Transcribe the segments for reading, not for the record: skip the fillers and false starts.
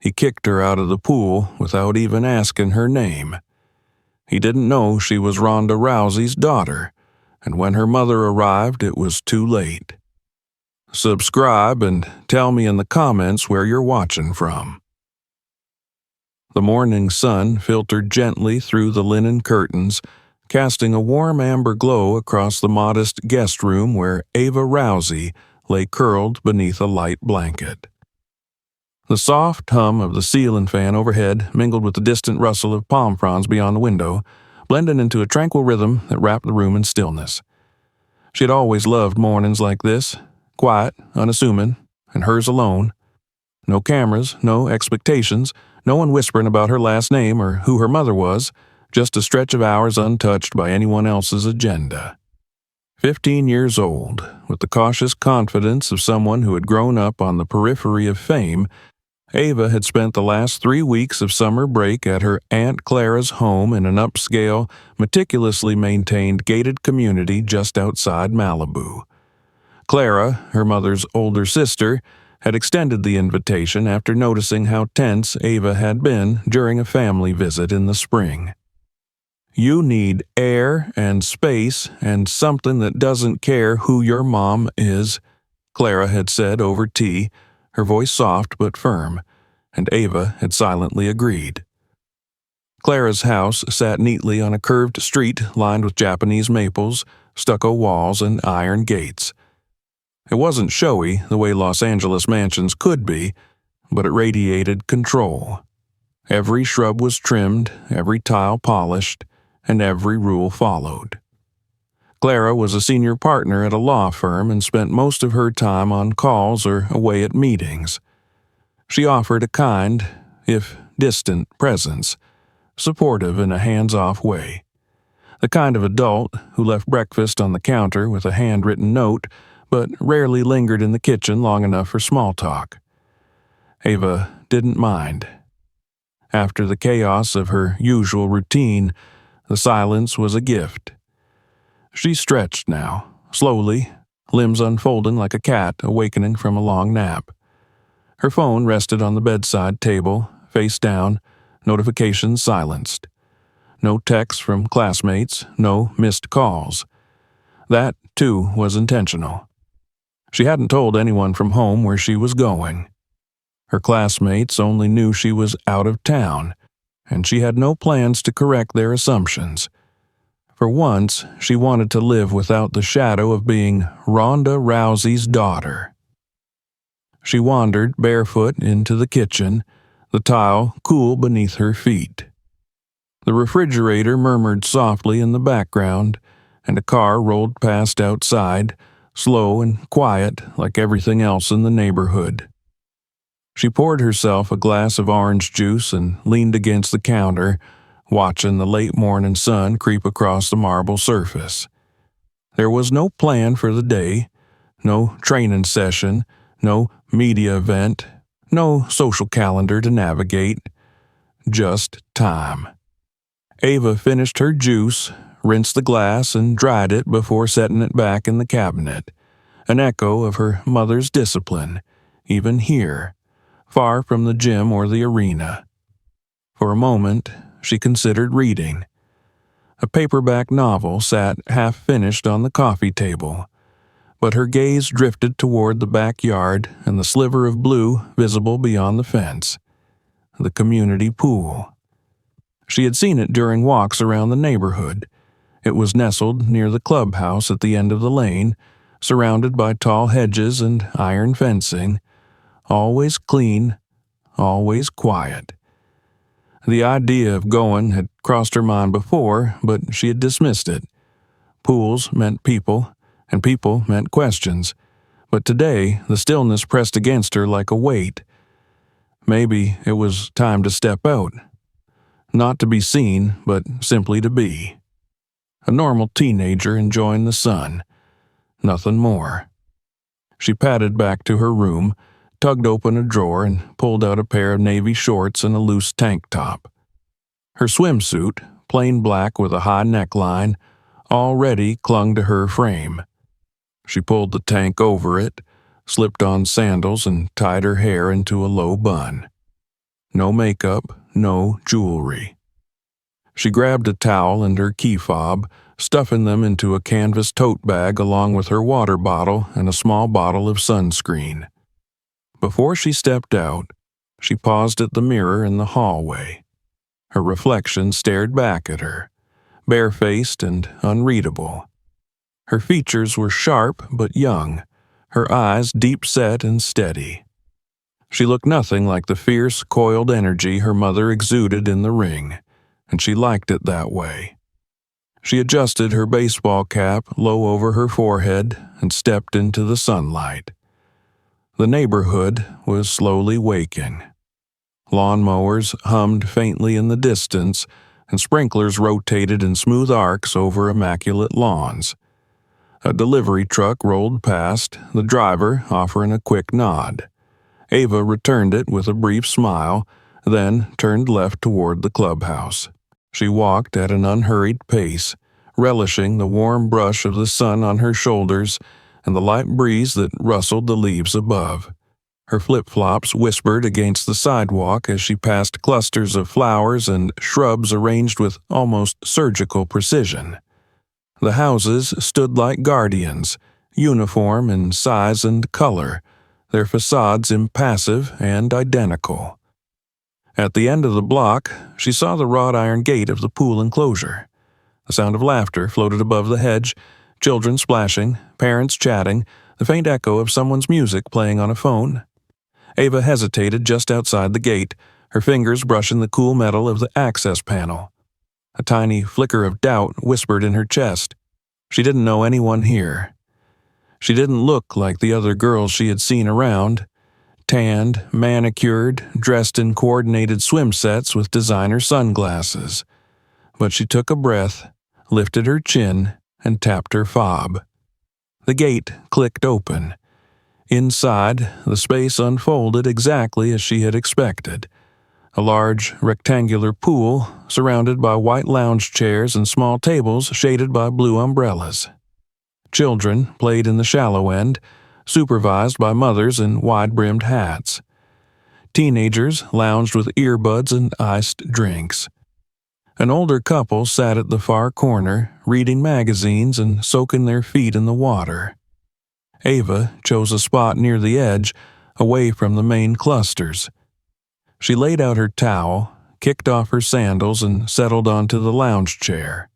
He kicked her out of the pool without even asking her name. He didn't know she was Ronda Rousey's daughter, and when her mother arrived, it was too late. Subscribe and tell me in the comments where you're watching from. The morning sun filtered gently through the linen curtains, casting a warm amber glow across the modest guest room where Ava Rousey lay curled beneath a light blanket. The soft hum of the ceiling fan overhead mingled with the distant rustle of palm fronds beyond the window, blending into a tranquil rhythm that wrapped the room in stillness. She had always loved mornings like this, quiet, unassuming, and hers alone. No cameras, no expectations, no one whispering about her last name or who her mother was, just a stretch of hours untouched by anyone else's agenda. 15 years old, with the cautious confidence of someone who had grown up on the periphery of fame, Ava had spent the last 3 weeks of summer break at her Aunt Clara's home in an upscale, meticulously maintained gated community just outside Malibu. Clara, her mother's older sister, had extended the invitation after noticing how tense Ava had been during a family visit in the spring. "You need air and space and something that doesn't care who your mom is," Clara had said over tea, her voice soft but firm, and Ava had silently agreed. Clara's house sat neatly on a curved street lined with Japanese maples, stucco walls, and iron gates. It wasn't showy the way Los Angeles mansions could be, but it radiated control. Every shrub was trimmed, every tile polished, and every rule followed. Clara was a senior partner at a law firm and spent most of her time on calls or away at meetings. She offered a kind, if distant, presence, supportive in a hands-off way. The kind of adult who left breakfast on the counter with a handwritten note, but rarely lingered in the kitchen long enough for small talk. Ava didn't mind. After the chaos of her usual routine, the silence was a gift. She stretched now, slowly, limbs unfolding like a cat awakening from a long nap. Her phone rested on the bedside table, face down, notifications silenced. No texts from classmates, no missed calls. That, too, was intentional. She hadn't told anyone from home where she was going. Her classmates only knew she was out of town, and she had no plans to correct their assumptions. For once, she wanted to live without the shadow of being Ronda Rousey's daughter. She wandered barefoot into the kitchen, the tile cool beneath her feet. The refrigerator murmured softly in the background, and a car rolled past outside, slow and quiet like everything else in the neighborhood. She poured herself a glass of orange juice and leaned against the counter, watching the late morning sun creep across the marble surface. There was no plan for the day, no training session, no media event, no social calendar to navigate, just time. Ava finished her juice, rinsed the glass, and dried it before setting it back in the cabinet, an echo of her mother's discipline, even here, far from the gym or the arena. For a moment, she considered reading. A paperback novel sat half-finished on the coffee table, but her gaze drifted toward the backyard and the sliver of blue visible beyond the fence, the community pool. She had seen it during walks around the neighborhood. It was nestled near the clubhouse at the end of the lane, surrounded by tall hedges and iron fencing, always clean, always quiet. The idea of going had crossed her mind before, but she had dismissed it. Pools meant people, and people meant questions. But today, the stillness pressed against her like a weight. Maybe it was time to step out. Not to be seen, but simply to be. A normal teenager enjoying the sun. Nothing more. She padded back to her room, tugged open a drawer, and pulled out a pair of navy shorts and a loose tank top. Her swimsuit, plain black with a high neckline, already clung to her frame. She pulled the tank over it, slipped on sandals, and tied her hair into a low bun. No makeup, no jewelry. She grabbed a towel and her key fob, stuffing them into a canvas tote bag along with her water bottle and a small bottle of sunscreen. Before she stepped out, she paused at the mirror in the hallway. Her reflection stared back at her, barefaced and unreadable. Her features were sharp but young, her eyes deep-set and steady. She looked nothing like the fierce, coiled energy her mother exuded in the ring, and she liked it that way. She adjusted her baseball cap low over her forehead and stepped into the sunlight. The neighborhood was slowly waking. Lawnmowers hummed faintly in the distance, and sprinklers rotated in smooth arcs over immaculate lawns. A delivery truck rolled past, the driver offering a quick nod. Ava returned it with a brief smile, then turned left toward the clubhouse. She walked at an unhurried pace, relishing the warm brush of the sun on her shoulders and the light breeze that rustled the leaves above. Her flip-flops whispered against the sidewalk as she passed clusters of flowers and shrubs arranged with almost surgical precision. The houses stood like guardians, uniform in size and color, their facades impassive and identical. At the end of the block, she saw the wrought iron gate of the pool enclosure. The sound of laughter floated above the hedge, children splashing, parents chatting, the faint echo of someone's music playing on a phone. Ava hesitated just outside the gate, her fingers brushing the cool metal of the access panel. A tiny flicker of doubt whispered in her chest. She didn't know anyone here. She didn't look like the other girls she had seen around, tanned, manicured, dressed in coordinated swim sets with designer sunglasses. But she took a breath, lifted her chin, and tapped her fob. The gate clicked open. Inside, the space unfolded exactly as she had expected. A large, rectangular pool surrounded by white lounge chairs and small tables shaded by blue umbrellas. Children played in the shallow end, supervised by mothers in wide-brimmed hats. Teenagers lounged with earbuds and iced drinks. An older couple sat at the far corner, reading magazines and soaking their feet in the water. Ava chose a spot near the edge, away from the main clusters. She laid out her towel, kicked off her sandals, and settled onto the lounge chair.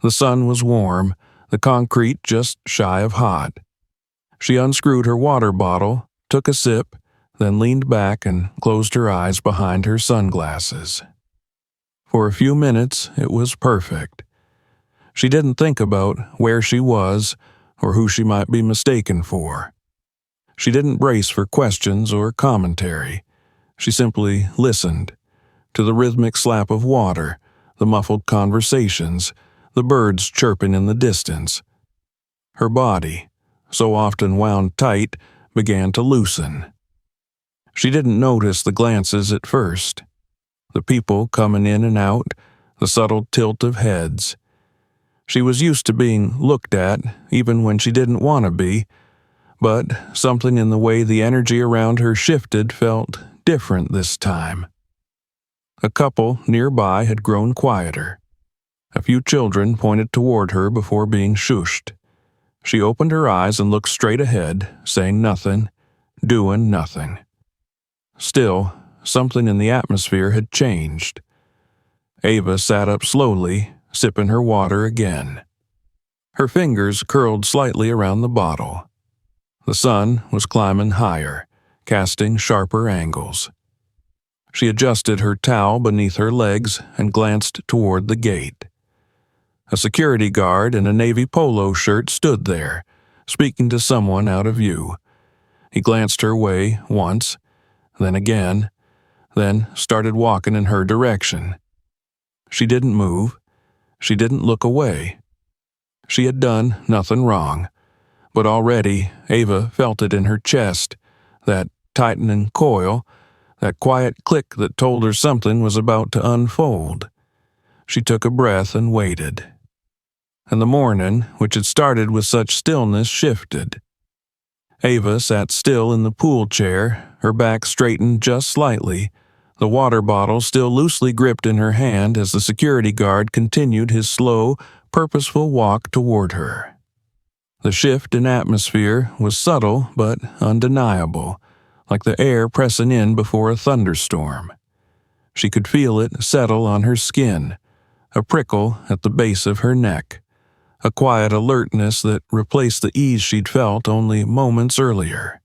The sun was warm, the concrete just shy of hot. She unscrewed her water bottle, took a sip, then leaned back and closed her eyes behind her sunglasses. For a few minutes, it was perfect. She didn't think about where she was or who she might be mistaken for. She didn't brace for questions or commentary. She simply listened to the rhythmic slap of water, the muffled conversations, the birds chirping in the distance. Her body, so often wound tight, began to loosen. She didn't notice the glances at first. The people coming in and out, the subtle tilt of heads. She was used to being looked at, even when she didn't want to be, but something in the way the energy around her shifted felt different this time. A couple nearby had grown quieter. A few children pointed toward her before being shushed. She opened her eyes and looked straight ahead, saying nothing, doing nothing. Still, something in the atmosphere had changed. Ava sat up slowly, sipping her water again. Her fingers curled slightly around the bottle. The sun was climbing higher, casting sharper angles. She adjusted her towel beneath her legs and glanced toward the gate. A security guard in a navy polo shirt stood there, speaking to someone out of view. He glanced her way once, then again, then started walking in her direction. She didn't move. She didn't look away. She had done nothing wrong, but already Ava felt it in her chest, that tightening coil, that quiet click that told her something was about to unfold. She took a breath and waited. And the morning, which had started with such stillness, shifted. Ava sat still in the pool chair, her back straightened just slightly, the water bottle still loosely gripped in her hand as the security guard continued his slow, purposeful walk toward her. The shift in atmosphere was subtle but undeniable, like the air pressing in before a thunderstorm. She could feel it settle on her skin, a prickle at the base of her neck, a quiet alertness that replaced the ease she'd felt only moments earlier.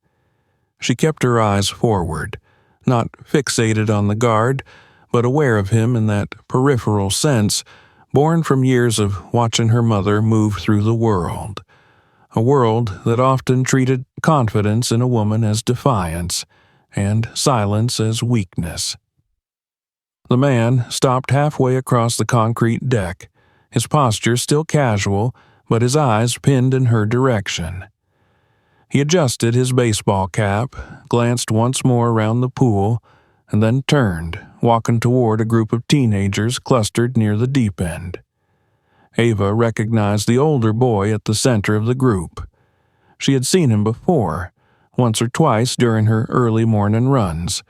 She kept her eyes forward, not fixated on the guard, but aware of him in that peripheral sense born from years of watching her mother move through the world. A world that often treated confidence in a woman as defiance and silence as weakness. The man stopped halfway across the concrete deck, his posture still casual, but his eyes pinned in her direction. He adjusted his baseball cap, glanced once more around the pool, and then turned, walking toward a group of teenagers clustered near the deep end. Ava recognized the older boy at the center of the group. She had seen him before, once or twice during her early morning runs.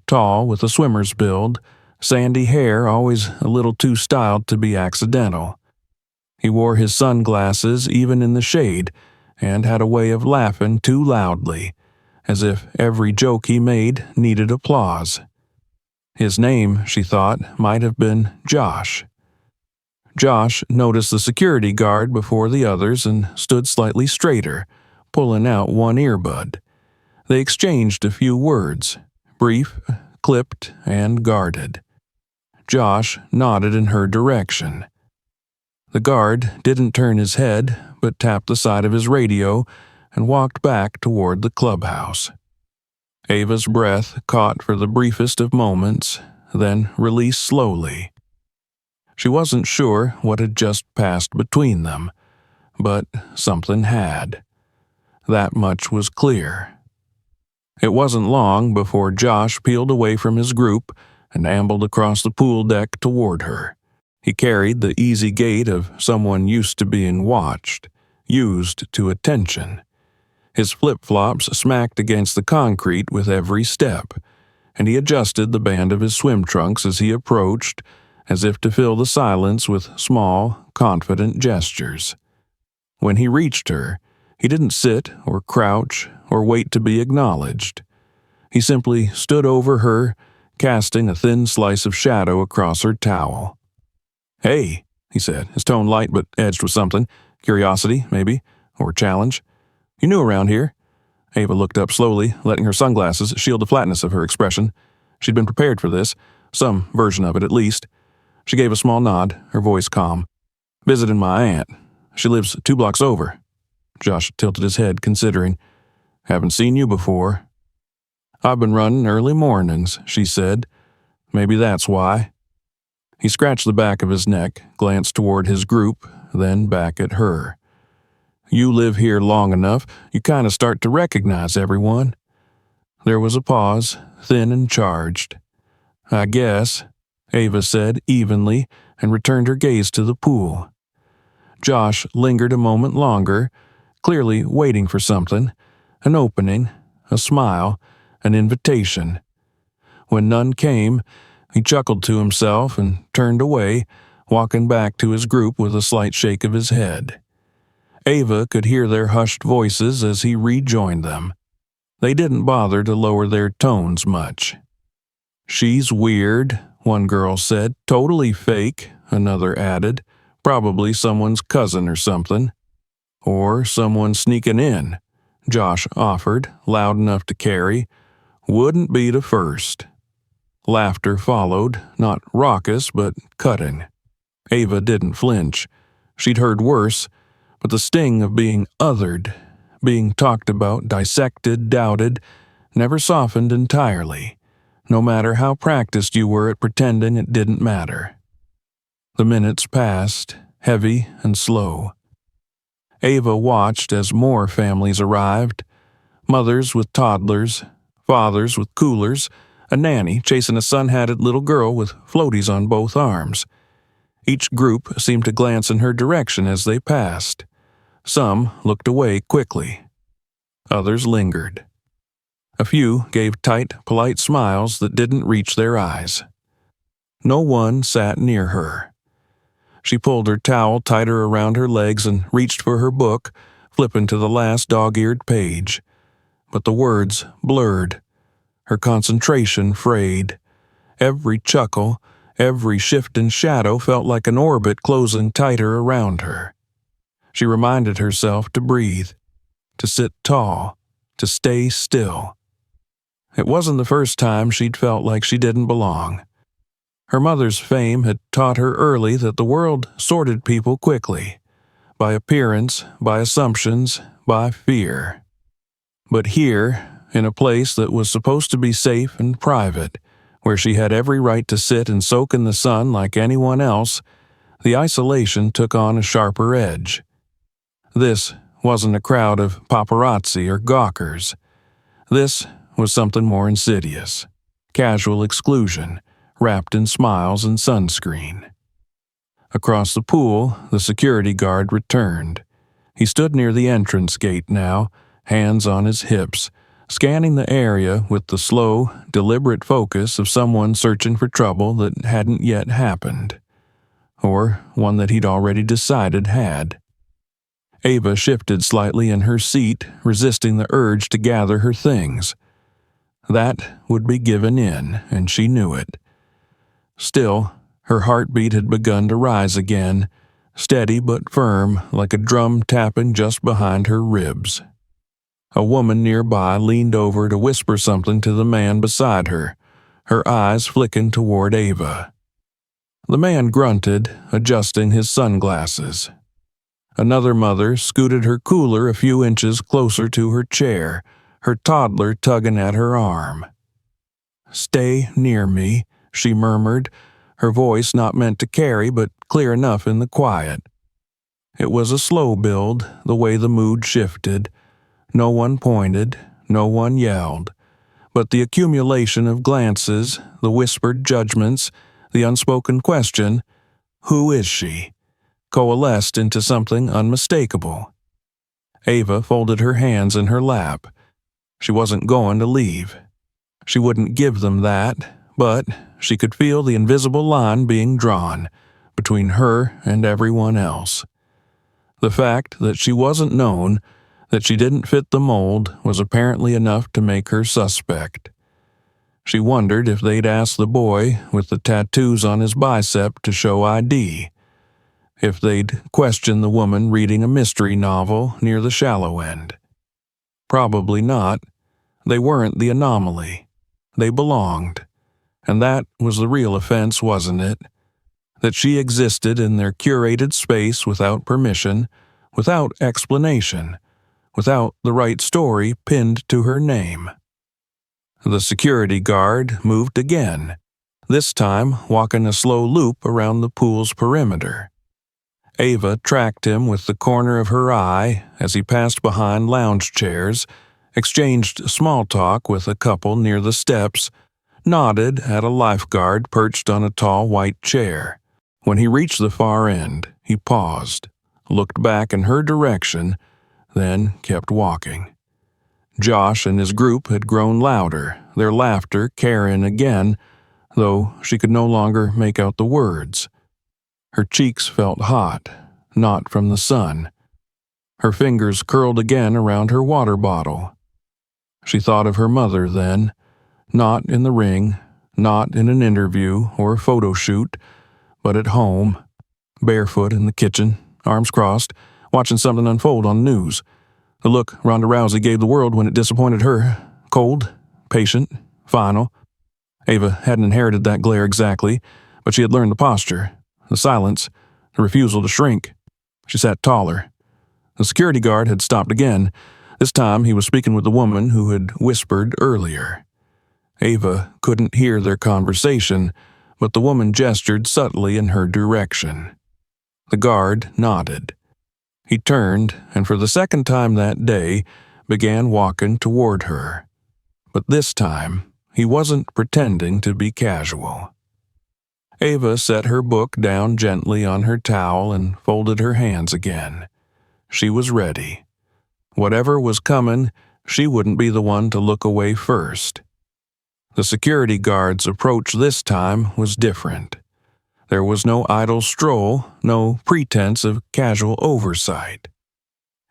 Tall, with a swimmer's build, sandy hair always a little too styled to be accidental. He wore his sunglasses even in the shade, and had a way of laughing too loudly, as if every joke he made needed applause. His name, she thought, might have been Josh. Josh noticed the security guard before the others and stood slightly straighter, pulling out one earbud. They exchanged a few words, brief, clipped, and guarded. Josh nodded in her direction. The guard didn't turn his head, but tapped the side of his radio and walked back toward the clubhouse. Ava's breath caught for the briefest of moments, then released slowly. She wasn't sure what had just passed between them, but something had. That much was clear. It wasn't long before Josh peeled away from his group and ambled across the pool deck toward her. He carried the easy gait of someone used to being watched, used to attention. His flip-flops smacked against the concrete with every step, and he adjusted the band of his swim trunks as he approached, as if to fill the silence with small, confident gestures. When he reached her, he didn't sit or crouch or wait to be acknowledged. He simply stood over her, casting a thin slice of shadow across her towel. "Hey," he said, his tone light but edged with something. Curiosity, maybe, or challenge. "You new around here?" Ava looked up slowly, letting her sunglasses shield the flatness of her expression. She'd been prepared for this, some version of it at least. She gave a small nod, her voice calm. "Visiting my aunt. She lives 2 blocks over." Josh tilted his head, considering. "Haven't seen you before." "I've been running early mornings," she said. "Maybe that's why." He scratched the back of his neck, glanced toward his group, then back at her. "You live here long enough, you kind of start to recognize everyone." There was a pause, thin and charged. "I guess," Ava said evenly, and returned her gaze to the pool. Josh lingered a moment longer, clearly waiting for something, an opening, a smile, an invitation. When none came, he chuckled to himself and turned away, walking back to his group with a slight shake of his head. Ava could hear their hushed voices as he rejoined them. They didn't bother to lower their tones much. "She's weird," one girl said. "Totally fake," another added. "Probably someone's cousin or something." "Or someone sneaking in," Josh offered, loud enough to carry. "Wouldn't be the first." Laughter followed, not raucous but cutting. Ava didn't flinch. She'd heard worse, but the sting of being othered, being talked about, dissected, doubted, never softened entirely, no matter how practiced you were at pretending it didn't matter. The minutes passed, heavy and slow. Ava watched as more families arrived, mothers with toddlers, fathers with coolers, a nanny chasing a sun-hatted little girl with floaties on both arms. Each group seemed to glance in her direction as they passed. Some looked away quickly. Others lingered. A few gave tight, polite smiles that didn't reach their eyes. No one sat near her. She pulled her towel tighter around her legs and reached for her book, flipping to the last dog-eared page. But the words blurred. Her concentration frayed. Every chuckle, every shift in shadow felt like an orbit closing tighter around her. She reminded herself to breathe, to sit tall, to stay still. It wasn't the first time she'd felt like she didn't belong. Her mother's fame had taught her early that the world sorted people quickly, by appearance, by assumptions, by fear. But here, in a place that was supposed to be safe and private, where she had every right to sit and soak in the sun like anyone else, the isolation took on a sharper edge. This wasn't a crowd of paparazzi or gawkers. This was something more insidious, casual exclusion, wrapped in smiles and sunscreen. Across the pool, the security guard returned. He stood near the entrance gate now, hands on his hips, scanning the area with the slow, deliberate focus of someone searching for trouble that hadn't yet happened, or one that he'd already decided had. Ava shifted slightly in her seat, resisting the urge to gather her things. That would be given in, and she knew it. Still, her heartbeat had begun to rise again, steady but firm, like a drum tapping just behind her ribs. A woman nearby leaned over to whisper something to the man beside her, her eyes flicking toward Ava. The man grunted, adjusting his sunglasses. Another mother scooted her cooler a few inches closer to her chair, her toddler tugging at her arm. "Stay near me," she murmured, her voice not meant to carry but clear enough in the quiet. It was a slow build, the way the mood shifted. No one pointed, no one yelled, but the accumulation of glances, the whispered judgments, the unspoken question, "Who is she?" coalesced into something unmistakable. Ava folded her hands in her lap. She wasn't going to leave. She wouldn't give them that, but she could feel the invisible line being drawn between her and everyone else. The fact that she wasn't known, that she didn't fit the mold, was apparently enough to make her suspect. She wondered if they'd ask the boy with the tattoos on his bicep to show ID, if they'd question the woman reading a mystery novel near the shallow end. Probably not. They weren't the anomaly. They belonged. And that was the real offense, wasn't it? That she existed in their curated space without permission, without explanation, without the right story pinned to her name. The security guard moved again, this time walking a slow loop around the pool's perimeter. Ava tracked him with the corner of her eye as he passed behind lounge chairs, exchanged small talk with a couple near the steps, nodded at a lifeguard perched on a tall white chair. When he reached the far end, he paused, looked back in her direction, then kept walking. Josh and his group had grown louder, their laughter carrying again, though she could no longer make out the words. Her cheeks felt hot, not from the sun. Her fingers curled again around her water bottle. She thought of her mother then, not in the ring, not in an interview or a photo shoot, but at home, barefoot in the kitchen, arms crossed, watching something unfold on the news. The look Ronda Rousey gave the world when it disappointed her, cold, patient, final. Ava hadn't inherited that glare exactly, but she had learned the posture, the silence, the refusal to shrink. She sat taller. The security guard had stopped again. This time he was speaking with the woman who had whispered earlier. Ava couldn't hear their conversation, but the woman gestured subtly in her direction. The guard nodded. He turned, and for the second time that day, began walking toward her. But this time, he wasn't pretending to be casual. Ava set her book down gently on her towel and folded her hands again. She was ready. Whatever was coming, she wouldn't be the one to look away first. The security guard's approach this time was different. There was no idle stroll, no pretense of casual oversight.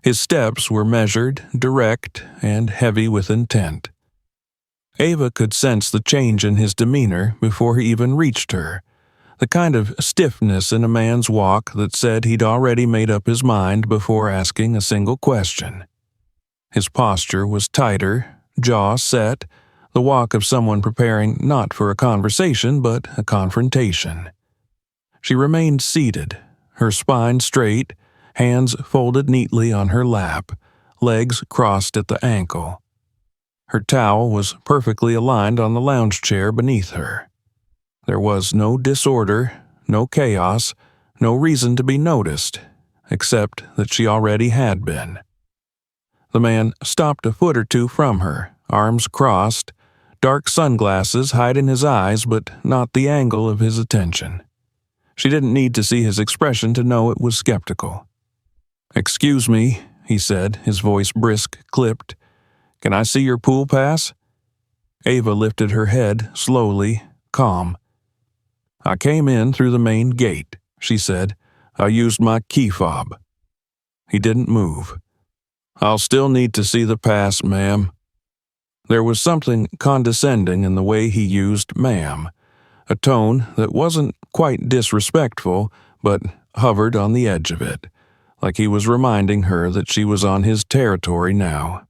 His steps were measured, direct, and heavy with intent. Ava could sense the change in his demeanor before he even reached her, the kind of stiffness in a man's walk that said he'd already made up his mind before asking a single question. His posture was tighter, jaw set, the walk of someone preparing not for a conversation but a confrontation. She remained seated, her spine straight, hands folded neatly on her lap, legs crossed at the ankle. Her towel was perfectly aligned on the lounge chair beneath her. There was no disorder, no chaos, no reason to be noticed, except that she already had been. The man stopped a foot or two from her, arms crossed, dark sunglasses hiding his eyes but not the angle of his attention. She didn't need to see his expression to know it was skeptical. "Excuse me," he said, his voice brisk, clipped. "Can I see your pool pass?" Ava lifted her head, slowly, calm. "I came in through the main gate," she said. "I used my key fob." He didn't move. "I'll still need to see the pass, ma'am." There was something condescending in the way he used ma'am, a tone that wasn't quite disrespectful, but hovered on the edge of it, like he was reminding her that she was on his territory now.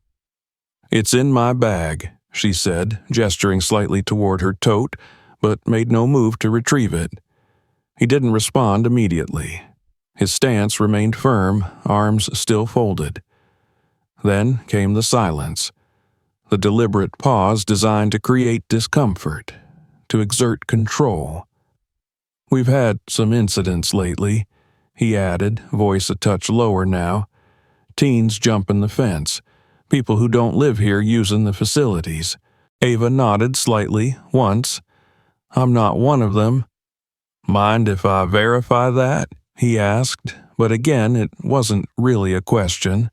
"It's in my bag," she said, gesturing slightly toward her tote, but made no move to retrieve it. He didn't respond immediately. His stance remained firm, arms still folded. Then came the silence, the deliberate pause designed to create discomfort, to exert control. "We've had some incidents lately," he added, voice a touch lower now. "Teens jumping the fence, people who don't live here using the facilities." Ava nodded slightly, once. "I'm not one of them." "Mind if I verify that?" he asked, but again it wasn't really a question.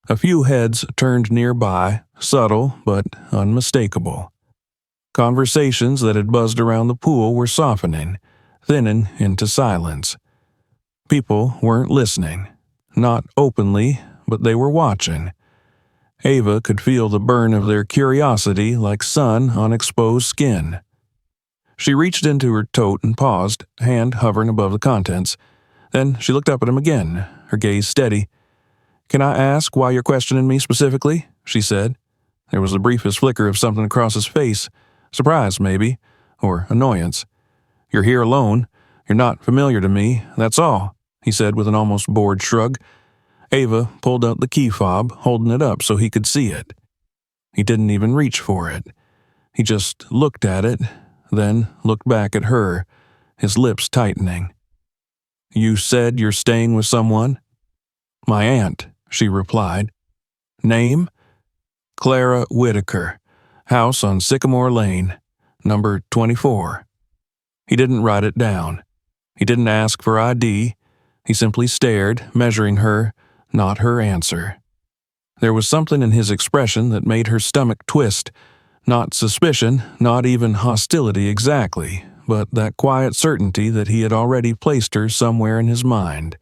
A few heads turned nearby, subtle but unmistakable. Conversations that had buzzed around the pool were softening, thinning into silence. People weren't listening, not openly, but they were watching. Ava could feel the burn of their curiosity like sun on exposed skin. She reached into her tote and paused, hand hovering above the contents. Then she looked up at him again, her gaze steady. "Can I ask why you're questioning me specifically?" she said. There was the briefest flicker of something across his face. Surprise, maybe, or annoyance. "You're here alone. You're not familiar to me, that's all," he said with an almost bored shrug. Ava pulled out the key fob, holding it up so he could see it. He didn't even reach for it. He just looked at it, then looked back at her, his lips tightening. "You said you're staying with someone?" "My aunt," she replied. "Name?" "Clara Whitaker. House on Sycamore Lane, number 24. He didn't write it down. He didn't ask for ID. He simply stared, measuring her, not her answer. There was something in his expression that made her stomach twist. Not suspicion, not even hostility exactly, but that quiet certainty that he had already placed her somewhere in his mind,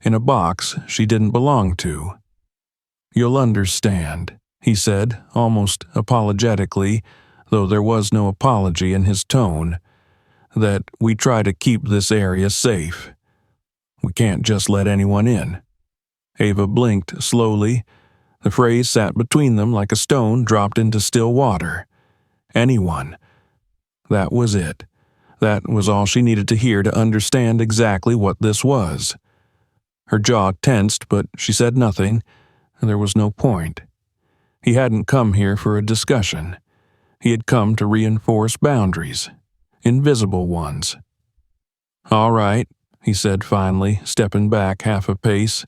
in a box she didn't belong to. "You'll understand," he said, almost apologetically, though there was no apology in his tone, "that we try to keep this area safe. We can't just let anyone in." Ava blinked slowly. The phrase sat between them like a stone dropped into still water. Anyone. That was it. That was all she needed to hear to understand exactly what this was. Her jaw tensed, but she said nothing. There was no point. He hadn't come here for a discussion. He had come to reinforce boundaries, invisible ones. "All right," he said finally, stepping back half a pace.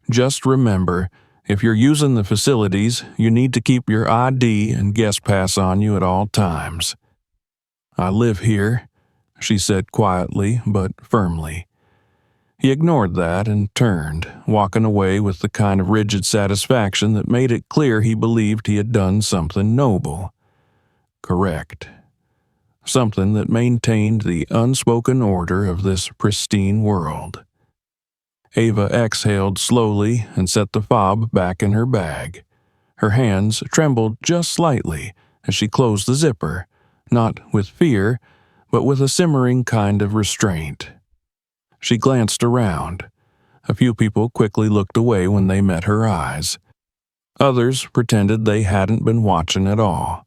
"Just remember, if you're using the facilities, you need to keep your ID and guest pass on you at all times." "I live here," she said quietly but firmly. He ignored that and turned, walking away with the kind of rigid satisfaction that made it clear he believed he had done something noble. Correct. Something that maintained the unspoken order of this pristine world. Ava exhaled slowly and set the fob back in her bag. Her hands trembled just slightly as she closed the zipper, not with fear, but with a simmering kind of restraint. She glanced around. A few people quickly looked away when they met her eyes. Others pretended they hadn't been watching at all.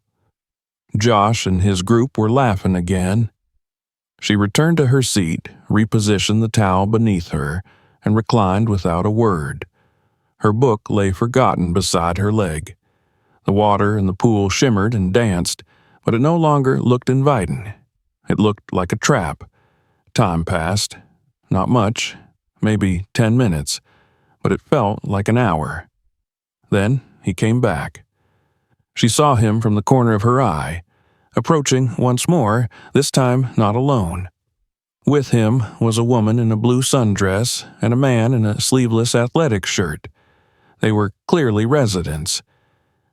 Josh and his group were laughing again. She returned to her seat, repositioned the towel beneath her, and reclined without a word. Her book lay forgotten beside her leg. The water in the pool shimmered and danced, but it no longer looked inviting. It looked like a trap. Time passed. Not much, maybe 10 minutes, but it felt like an hour. Then he came back. She saw him from the corner of her eye, approaching once more, this time not alone. With him was a woman in a blue sundress and a man in a sleeveless athletic shirt. They were clearly residents,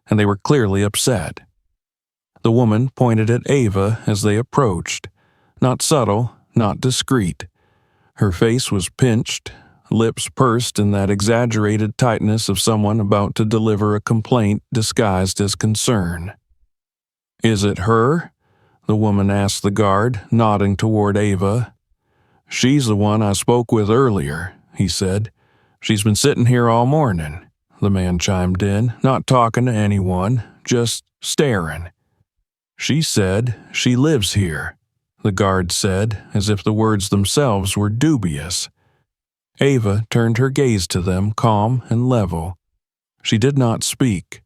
and they were clearly upset. The woman pointed at Ava as they approached, not subtle, not discreet. Her face was pinched, lips pursed in that exaggerated tightness of someone about to deliver a complaint disguised as concern. "Is it her?" the woman asked the guard, nodding toward Ava. "She's the one I spoke with earlier," he said. "She's been sitting here all morning," the man chimed in, not talking to anyone, just staring. "She said she lives here," the guard said, as if the words themselves were dubious. Ava turned her gaze to them, calm and level. She did not speak.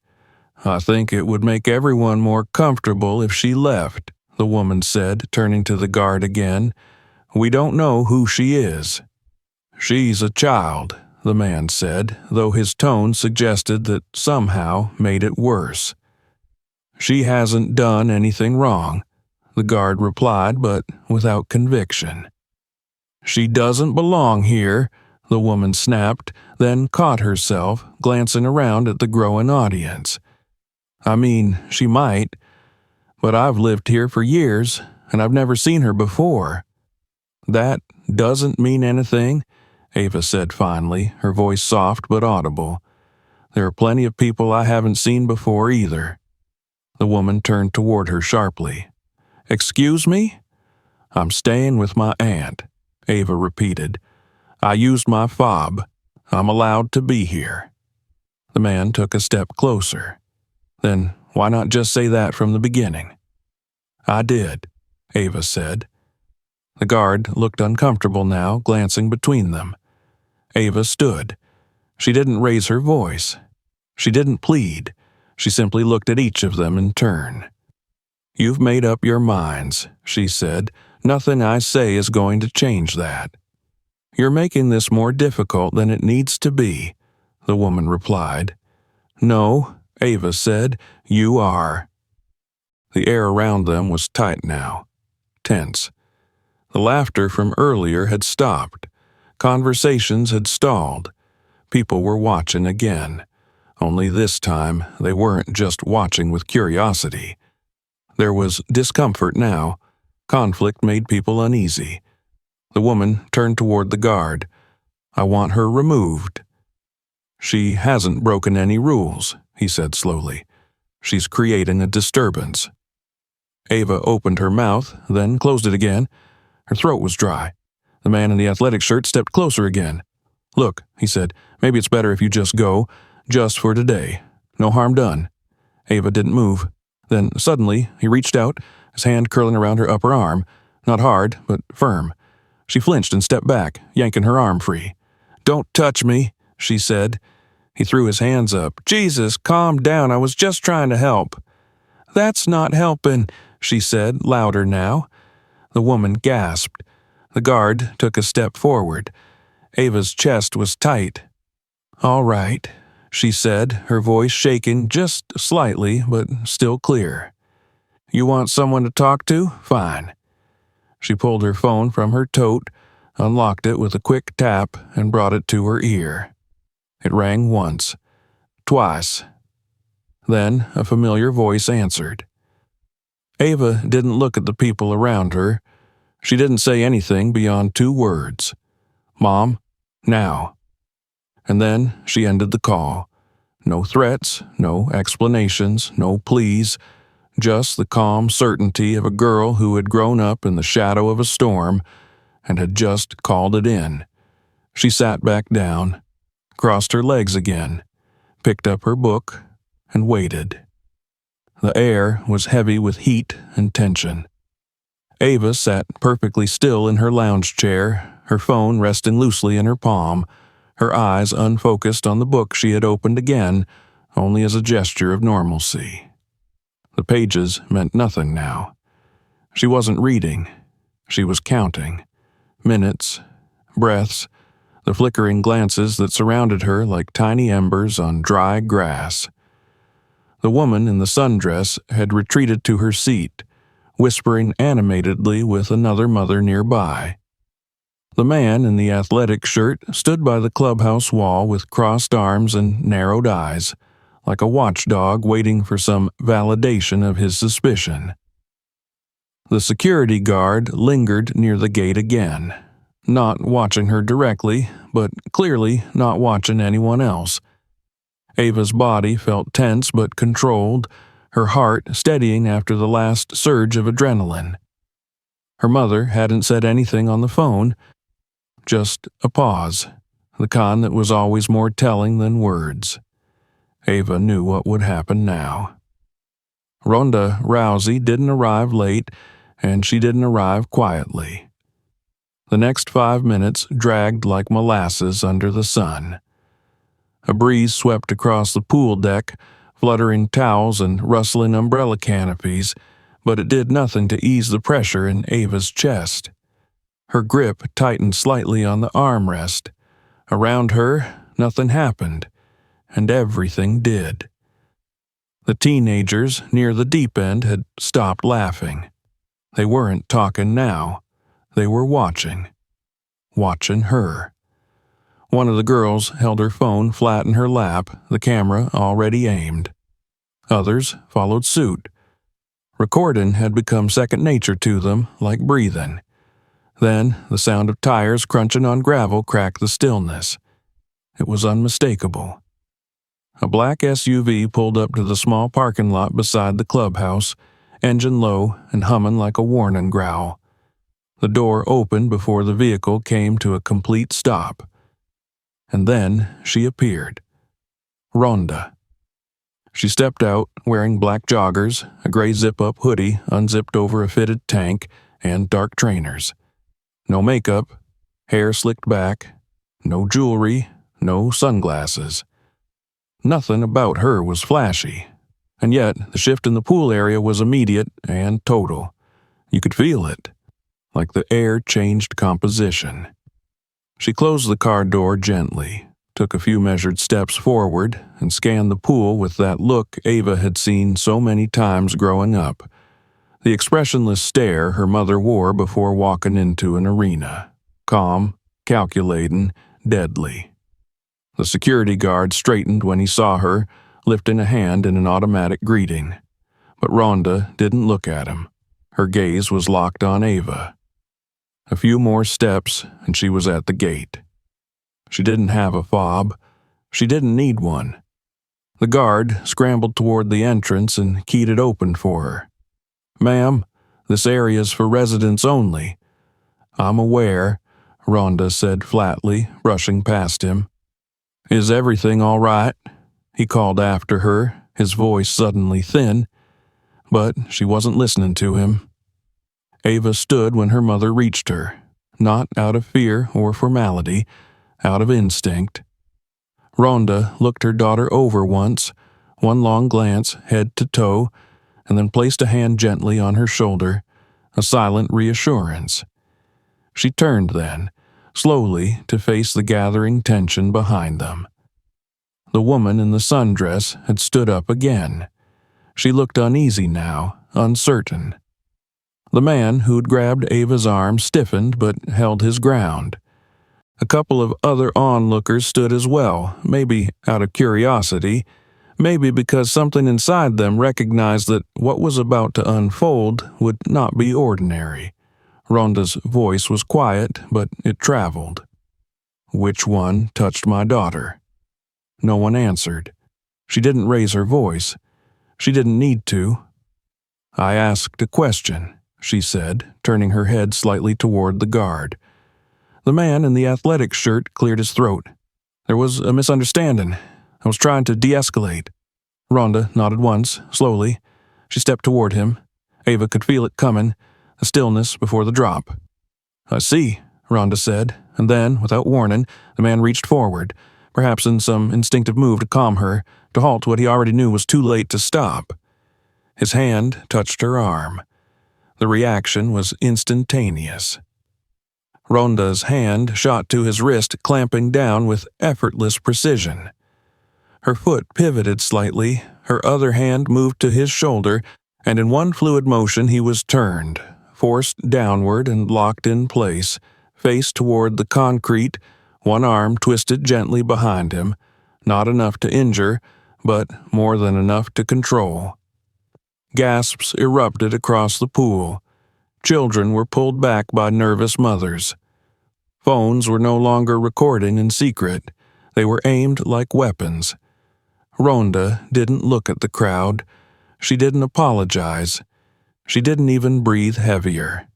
"I think it would make everyone more comfortable if she left," the woman said, turning to the guard again. "We don't know who she is." "She's a child," the man said, though his tone suggested that somehow made it worse. "She hasn't done anything wrong," the guard replied, but without conviction. "She doesn't belong here," the woman snapped, then caught herself, glancing around at the growing audience. "I mean, she might, but I've lived here for years, and I've never seen her before." "That doesn't mean anything," Ava said finally, her voice soft but audible. "There are plenty of people I haven't seen before either." The woman turned toward her sharply. "Excuse me?" "I'm staying with my aunt," Ava repeated. "I used my fob. I'm allowed to be here." The man took a step closer. "Then why not just say that from the beginning?" "I did," Ava said. The guard looked uncomfortable now, glancing between them. Ava stood. She didn't raise her voice. She didn't plead. She simply looked at each of them in turn. "You've made up your minds," she said. "Nothing I say is going to change that." "You're making this more difficult than it needs to be," the woman replied. "No," Ava said, "you are." The air around them was tight now, tense. The laughter from earlier had stopped. Conversations had stalled. People were watching again. Only this time, they weren't just watching with curiosity. There was discomfort now. Conflict made people uneasy. The woman turned toward the guard. "I want her removed." "She hasn't broken any rules," he said slowly. "She's creating a disturbance." Ava opened her mouth, then closed it again. Her throat was dry. The man in the athletic shirt stepped closer again. "Look," he said, "maybe it's better if you just go, just for today. No harm done." Ava didn't move. Then, suddenly, he reached out, his hand curling around her upper arm, not hard, but firm. She flinched and stepped back, yanking her arm free. "Don't touch me," she said. He threw his hands up. "Jesus, calm down, I was just trying to help." "That's not helping," she said, louder now. The woman gasped. The guard took a step forward. Ava's chest was tight. "All right," she said, her voice shaking just slightly, but still clear. "You want someone to talk to? Fine." She pulled her phone from her tote, unlocked it with a quick tap, and brought it to her ear. It rang once, twice. Then a familiar voice answered. Ava didn't look at the people around her. She didn't say anything beyond 2 words. Mom, now. And then she ended the call. No threats, no explanations, no pleas, just the calm certainty of a girl who had grown up in the shadow of a storm and had just called it in. She sat back down, crossed her legs again, picked up her book, and waited. The air was heavy with heat and tension. Ava sat perfectly still in her lounge chair, her phone resting loosely in her palm, her eyes unfocused on the book she had opened again, only as a gesture of normalcy. The pages meant nothing now. She wasn't reading. She was counting. Minutes, breaths, the flickering glances that surrounded her like tiny embers on dry grass. The woman in the sundress had retreated to her seat, whispering animatedly with another mother nearby. The man in the athletic shirt stood by the clubhouse wall with crossed arms and narrowed eyes, like a watchdog waiting for some validation of his suspicion. The security guard lingered near the gate again, not watching her directly, but clearly not watching anyone else. Ava's body felt tense but controlled, her heart steadying after the last surge of adrenaline. Her mother hadn't said anything on the phone, just a pause, the kind that was always more telling than words. Ava knew what would happen now. Ronda Rousey didn't arrive late, and she didn't arrive quietly. The next 5 minutes dragged like molasses under the sun. A breeze swept across the pool deck, fluttering towels and rustling umbrella canopies, but it did nothing to ease the pressure in Ava's chest. Her grip tightened slightly on the armrest. Around her, nothing happened, and everything did. The teenagers near the deep end had stopped laughing. They weren't talking now. They were watching. Watching her. One of the girls held her phone flat in her lap, the camera already aimed. Others followed suit. Recording had become second nature to them, like breathing. Then the sound of tires crunching on gravel cracked the stillness. It was unmistakable. A black SUV pulled up to the small parking lot beside the clubhouse, engine low and humming like a warning growl. The door opened before the vehicle came to a complete stop. And then she appeared. Ronda. She stepped out wearing black joggers, a gray zip-up hoodie unzipped over a fitted tank, and dark trainers. No makeup, hair slicked back, no jewelry, no sunglasses. Nothing about her was flashy, and yet the shift in the pool area was immediate and total. You could feel it, like the air changed composition. She closed the car door gently, took a few measured steps forward, and scanned the pool with that look Ava had seen so many times growing up. The expressionless stare her mother wore before walking into an arena. Calm, calculating, deadly. The security guard straightened when he saw her, lifting a hand in an automatic greeting. But Ronda didn't look at him. Her gaze was locked on Ava. A few more steps, and she was at the gate. She didn't have a fob. She didn't need one. The guard scrambled toward the entrance and keyed it open for her. "Ma'am, this area's for residents only." "I'm aware," Ronda said flatly, rushing past him. "Is everything all right?" he called after her, his voice suddenly thin. But she wasn't listening to him. Ava stood when her mother reached her, not out of fear or formality, out of instinct. Ronda looked her daughter over once, one long glance head to toe, and then placed a hand gently on her shoulder, a silent reassurance. She turned then, slowly, to face the gathering tension behind them. The woman in the sundress had stood up again. She looked uneasy now, uncertain. The man who'd grabbed Ava's arm stiffened but held his ground. A couple of other onlookers stood as well, maybe out of curiosity, maybe because something inside them recognized that what was about to unfold would not be ordinary. Ronda's voice was quiet, but it traveled. "Which one touched my daughter?" No one answered. She didn't raise her voice. She didn't need to. "I asked a question," she said, turning her head slightly toward the guard. The man in the athletic shirt cleared his throat. "There was a misunderstanding. I was trying to de-escalate." Ronda nodded once, slowly. She stepped toward him. Ava could feel it coming, the stillness before the drop. "I see," Ronda said, and then, without warning, the man reached forward, perhaps in some instinctive move to calm her, to halt what he already knew was too late to stop. His hand touched her arm. The reaction was instantaneous. Ronda's hand shot to his wrist, clamping down with effortless precision. Her foot pivoted slightly, her other hand moved to his shoulder, and in one fluid motion he was turned, forced downward and locked in place, face toward the concrete, one arm twisted gently behind him, not enough to injure, but more than enough to control. Gasps erupted across the pool. Children were pulled back by nervous mothers. Phones were no longer recording in secret. They were aimed like weapons. Ronda didn't look at the crowd. She didn't apologize. She didn't even breathe heavier.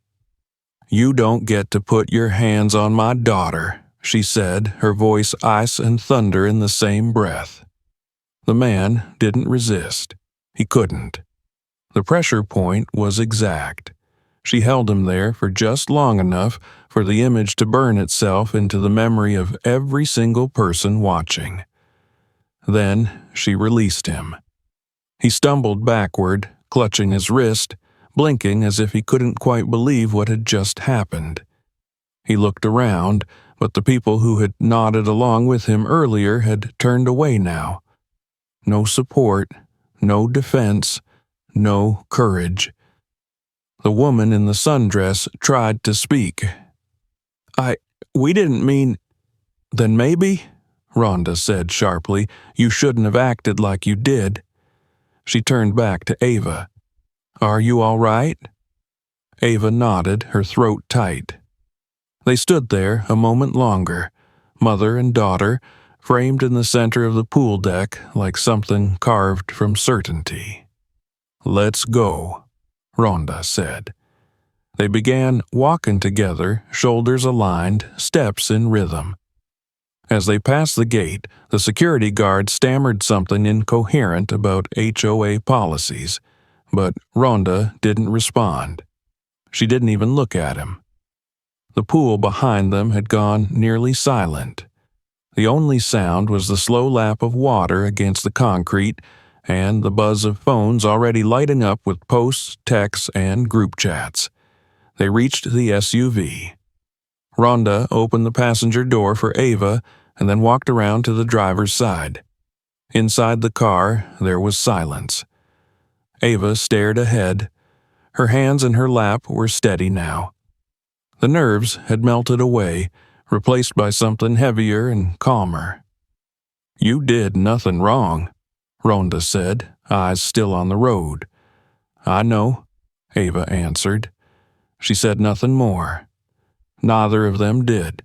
"You don't get to put your hands on my daughter," she said, her voice ice and thunder in the same breath. The man didn't resist. He couldn't. The pressure point was exact. She held him there for just long enough for the image to burn itself into the memory of every single person watching. Then she released him. He stumbled backward, clutching his wrist, blinking as if he couldn't quite believe what had just happened. He looked around, but the people who had nodded along with him earlier had turned away now. No support, no defense, no courage. The woman in the sundress tried to speak. We didn't mean—" "Then maybe," Ronda said sharply, "you shouldn't have acted like you did." She turned back to Ava. "Are you all right?" Ava nodded, her throat tight. They stood there a moment longer, mother and daughter, framed in the center of the pool deck like something carved from certainty. "Let's go," Ronda said. They began walking together, shoulders aligned, steps in rhythm. As they passed the gate, the security guard stammered something incoherent about HOA policies, but Ronda didn't respond. She didn't even look at him. The pool behind them had gone nearly silent. The only sound was the slow lap of water against the concrete and the buzz of phones already lighting up with posts, texts, and group chats. They reached the SUV. Ronda opened the passenger door for Ava and then walked around to the driver's side. Inside the car, there was silence. Ava stared ahead. Her hands in her lap were steady now. The nerves had melted away, replaced by something heavier and calmer. "You did nothing wrong," Ronda said, eyes still on the road. "I know," Ava answered. She said nothing more. Neither of them did.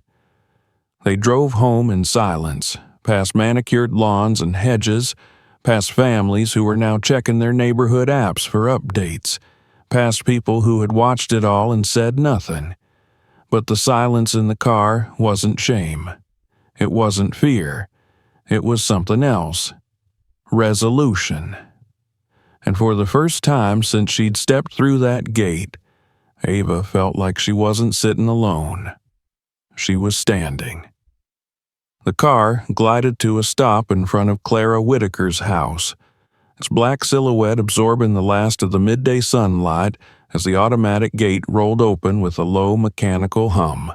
They drove home in silence, past manicured lawns and hedges, past families who were now checking their neighborhood apps for updates, past people who had watched it all and said nothing. But the silence in the car wasn't shame. It wasn't fear. It was something else. Resolution. And for the first time since she'd stepped through that gate, Ava felt like she wasn't sitting alone. She was standing. The car glided to a stop in front of Clara Whitaker's house, its black silhouette absorbing the last of the midday sunlight as the automatic gate rolled open with a low mechanical hum.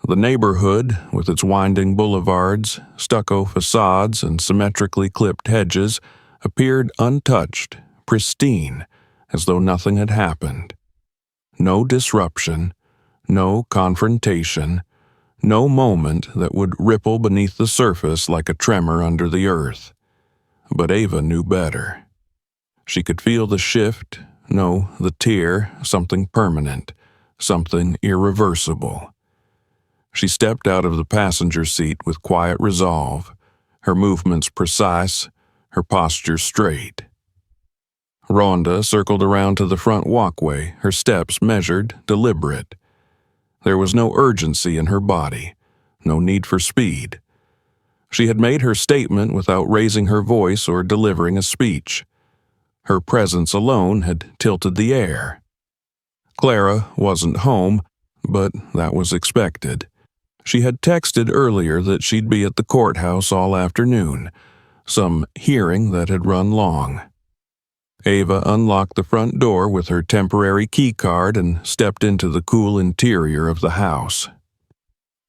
The neighborhood, with its winding boulevards, stucco facades, and symmetrically clipped hedges, appeared untouched, pristine, as though nothing had happened. No disruption, no confrontation, no moment that would ripple beneath the surface like a tremor under the earth. But Ava knew better. She could feel the shift, no, the tear, something permanent, something irreversible. She stepped out of the passenger seat with quiet resolve, her movements precise, her posture straight. Ronda circled around to the front walkway, her steps measured, deliberate. There was no urgency in her body, no need for speed. She had made her statement without raising her voice or delivering a speech. Her presence alone had tilted the air. Clara wasn't home, but that was expected. She had texted earlier that she'd be at the courthouse all afternoon, some hearing that had run long. Ava unlocked the front door with her temporary key card and stepped into the cool interior of the house.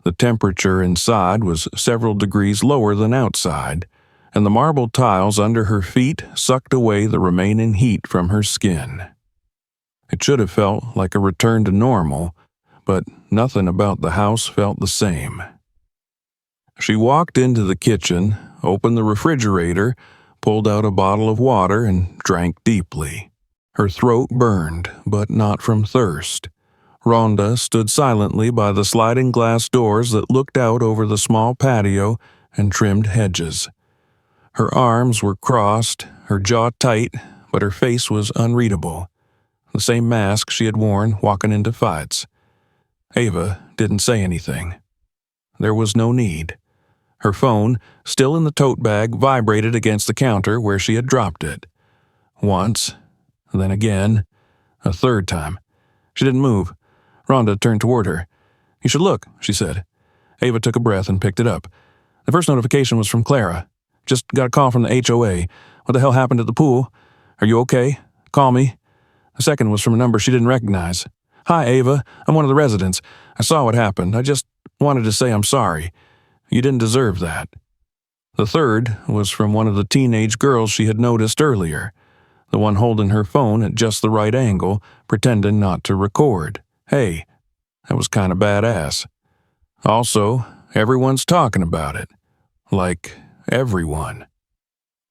The temperature inside was several degrees lower than outside, and the marble tiles under her feet sucked away the remaining heat from her skin. It should have felt like a return to normal, but nothing about the house felt the same. She walked into the kitchen, opened the refrigerator, pulled out a bottle of water, and drank deeply. Her throat burned, but not from thirst. Ronda stood silently by the sliding glass doors that looked out over the small patio and trimmed hedges. Her arms were crossed, her jaw tight, but her face was unreadable. The same mask she had worn walking into fights. Ava didn't say anything. There was no need. Her phone, still in the tote bag, vibrated against the counter where she had dropped it. Once, then again, a third time. She didn't move. Ronda turned toward her. "You should look," she said. Ava took a breath and picked it up. The first notification was from Clara. "Just got a call from the HOA. What the hell happened at the pool? Are you okay? Call me." The second was from a number she didn't recognize. "Hi, Ava. I'm one of the residents. I saw what happened. I just wanted to say I'm sorry. You didn't deserve that." The third was from one of the teenage girls she had noticed earlier, the one holding her phone at just the right angle, pretending not to record. Hey, that was kind of badass. Also, everyone's talking about it. Like, everyone.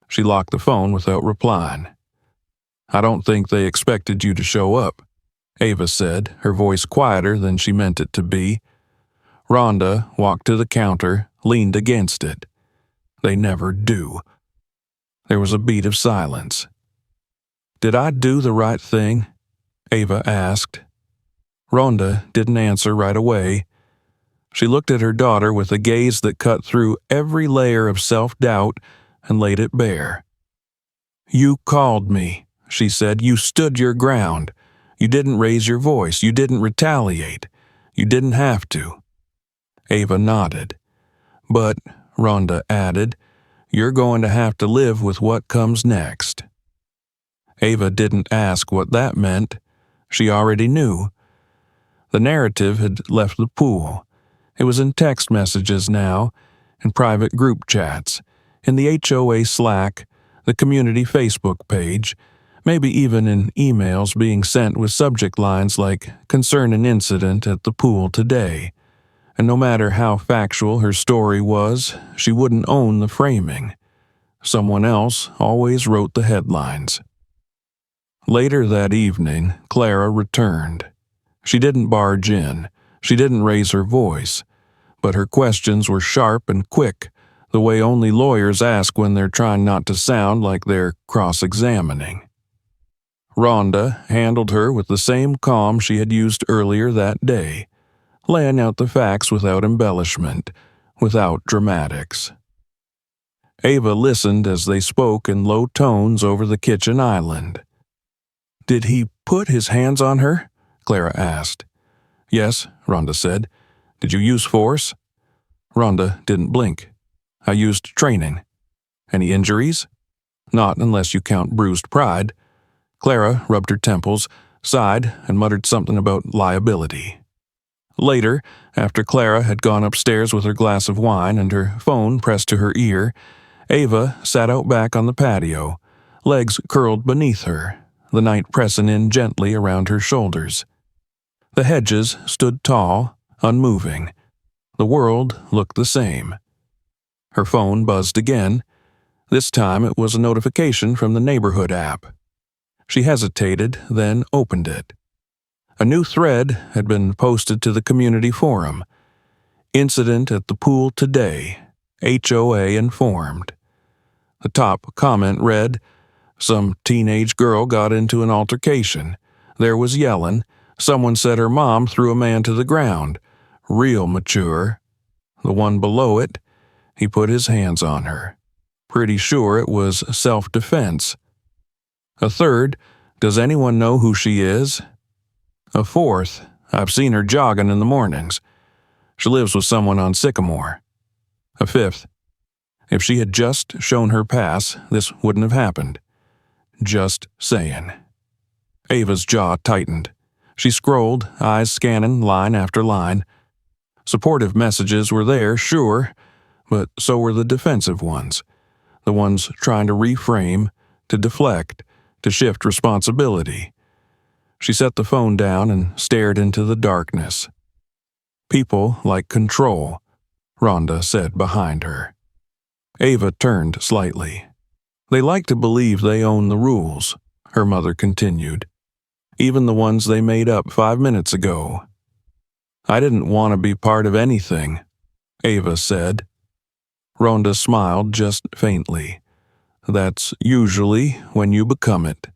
She locked the phone without replying. "I don't think they expected you to show up," Ava said, her voice quieter than she meant it to be. Ronda walked to the counter, leaned against it. "They never do." There was a beat of silence. "Did I do the right thing?" Ava asked. Ronda didn't answer right away. She looked at her daughter with a gaze that cut through every layer of self-doubt and laid it bare. "You called me," she said. "You stood your ground. You didn't raise your voice. You didn't retaliate. You didn't have to." Ava nodded. "But," Ronda added, "you're going to have to live with what comes next." Ava didn't ask what that meant. She already knew. The narrative had left the pool. It was in text messages now, in private group chats, in the HOA Slack, the community Facebook page, maybe even in emails being sent with subject lines like "concern an incident at the pool today." And no matter how factual her story was, she wouldn't own the framing. Someone else always wrote the headlines. Later that evening, Clara returned. She didn't barge in. She didn't raise her voice. But her questions were sharp and quick, the way only lawyers ask when they're trying not to sound like they're cross-examining. Ronda handled her with the same calm she had used earlier that day, laying out the facts without embellishment, without dramatics. Ava listened as they spoke in low tones over the kitchen island. "Did he put his hands on her?" Clara asked. "Yes," Ronda said. "Did you use force?" Ronda didn't blink. "I used training." "Any injuries?" "Not unless you count bruised pride." Clara rubbed her temples, sighed, and muttered something about liability. Later, after Clara had gone upstairs with her glass of wine and her phone pressed to her ear, Ava sat out back on the patio, legs curled beneath her, the night pressing in gently around her shoulders. The hedges stood tall, unmoving. The world looked the same. Her phone buzzed again. This time it was a notification from the neighborhood app. She hesitated, then opened it. A new thread had been posted to the community forum. Incident at the pool today. HOA informed. The top comment read, "Some teenage girl got into an altercation. There was yelling. Someone said her mom threw a man to the ground. Real mature." The one below it, "He put his hands on her. Pretty sure it was self-defense." A third, "Does anyone know who she is?" A fourth, "I've seen her jogging in the mornings. She lives with someone on Sycamore." A fifth, "If she had just shown her pass, this wouldn't have happened. Just saying." Ava's jaw tightened. She scrolled, eyes scanning line after line. Supportive messages were there, sure, but so were the defensive ones. The ones trying to reframe, to deflect, to shift responsibility. She set the phone down and stared into the darkness. "People like control," Ronda said behind her. Ava turned slightly. "They like to believe they own the rules," her mother continued. "Even the ones they made up 5 minutes ago." "I didn't want to be part of anything," Ava said. Ronda smiled just faintly. "That's usually when you become it."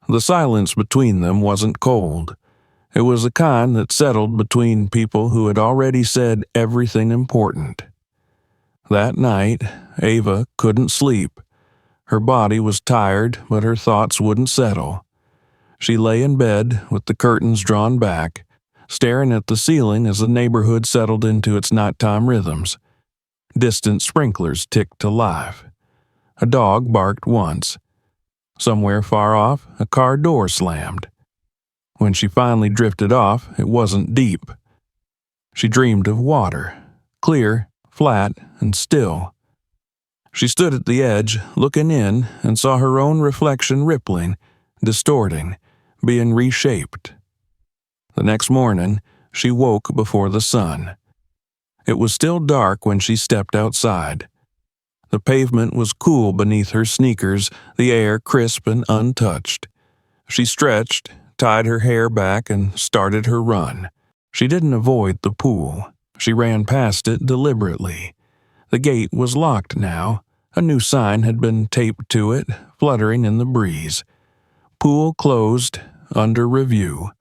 The silence between them wasn't cold. It was the kind that settled between people who had already said everything important. That night, Ava couldn't sleep. Her body was tired, but her thoughts wouldn't settle. She lay in bed with the curtains drawn back, staring at the ceiling as the neighborhood settled into its nighttime rhythms. Distant sprinklers ticked to life. A dog barked once. Somewhere far off, a car door slammed. When she finally drifted off, it wasn't deep. She dreamed of water, clear, flat, and still. She stood at the edge, looking in, and saw her own reflection rippling, distorting, being reshaped. The next morning, she woke before the sun. It was still dark when she stepped outside. The pavement was cool beneath her sneakers, the air crisp and untouched. She stretched, tied her hair back, and started her run. She didn't avoid the pool. She ran past it deliberately. The gate was locked now. A new sign had been taped to it, fluttering in the breeze. Pool closed, under review.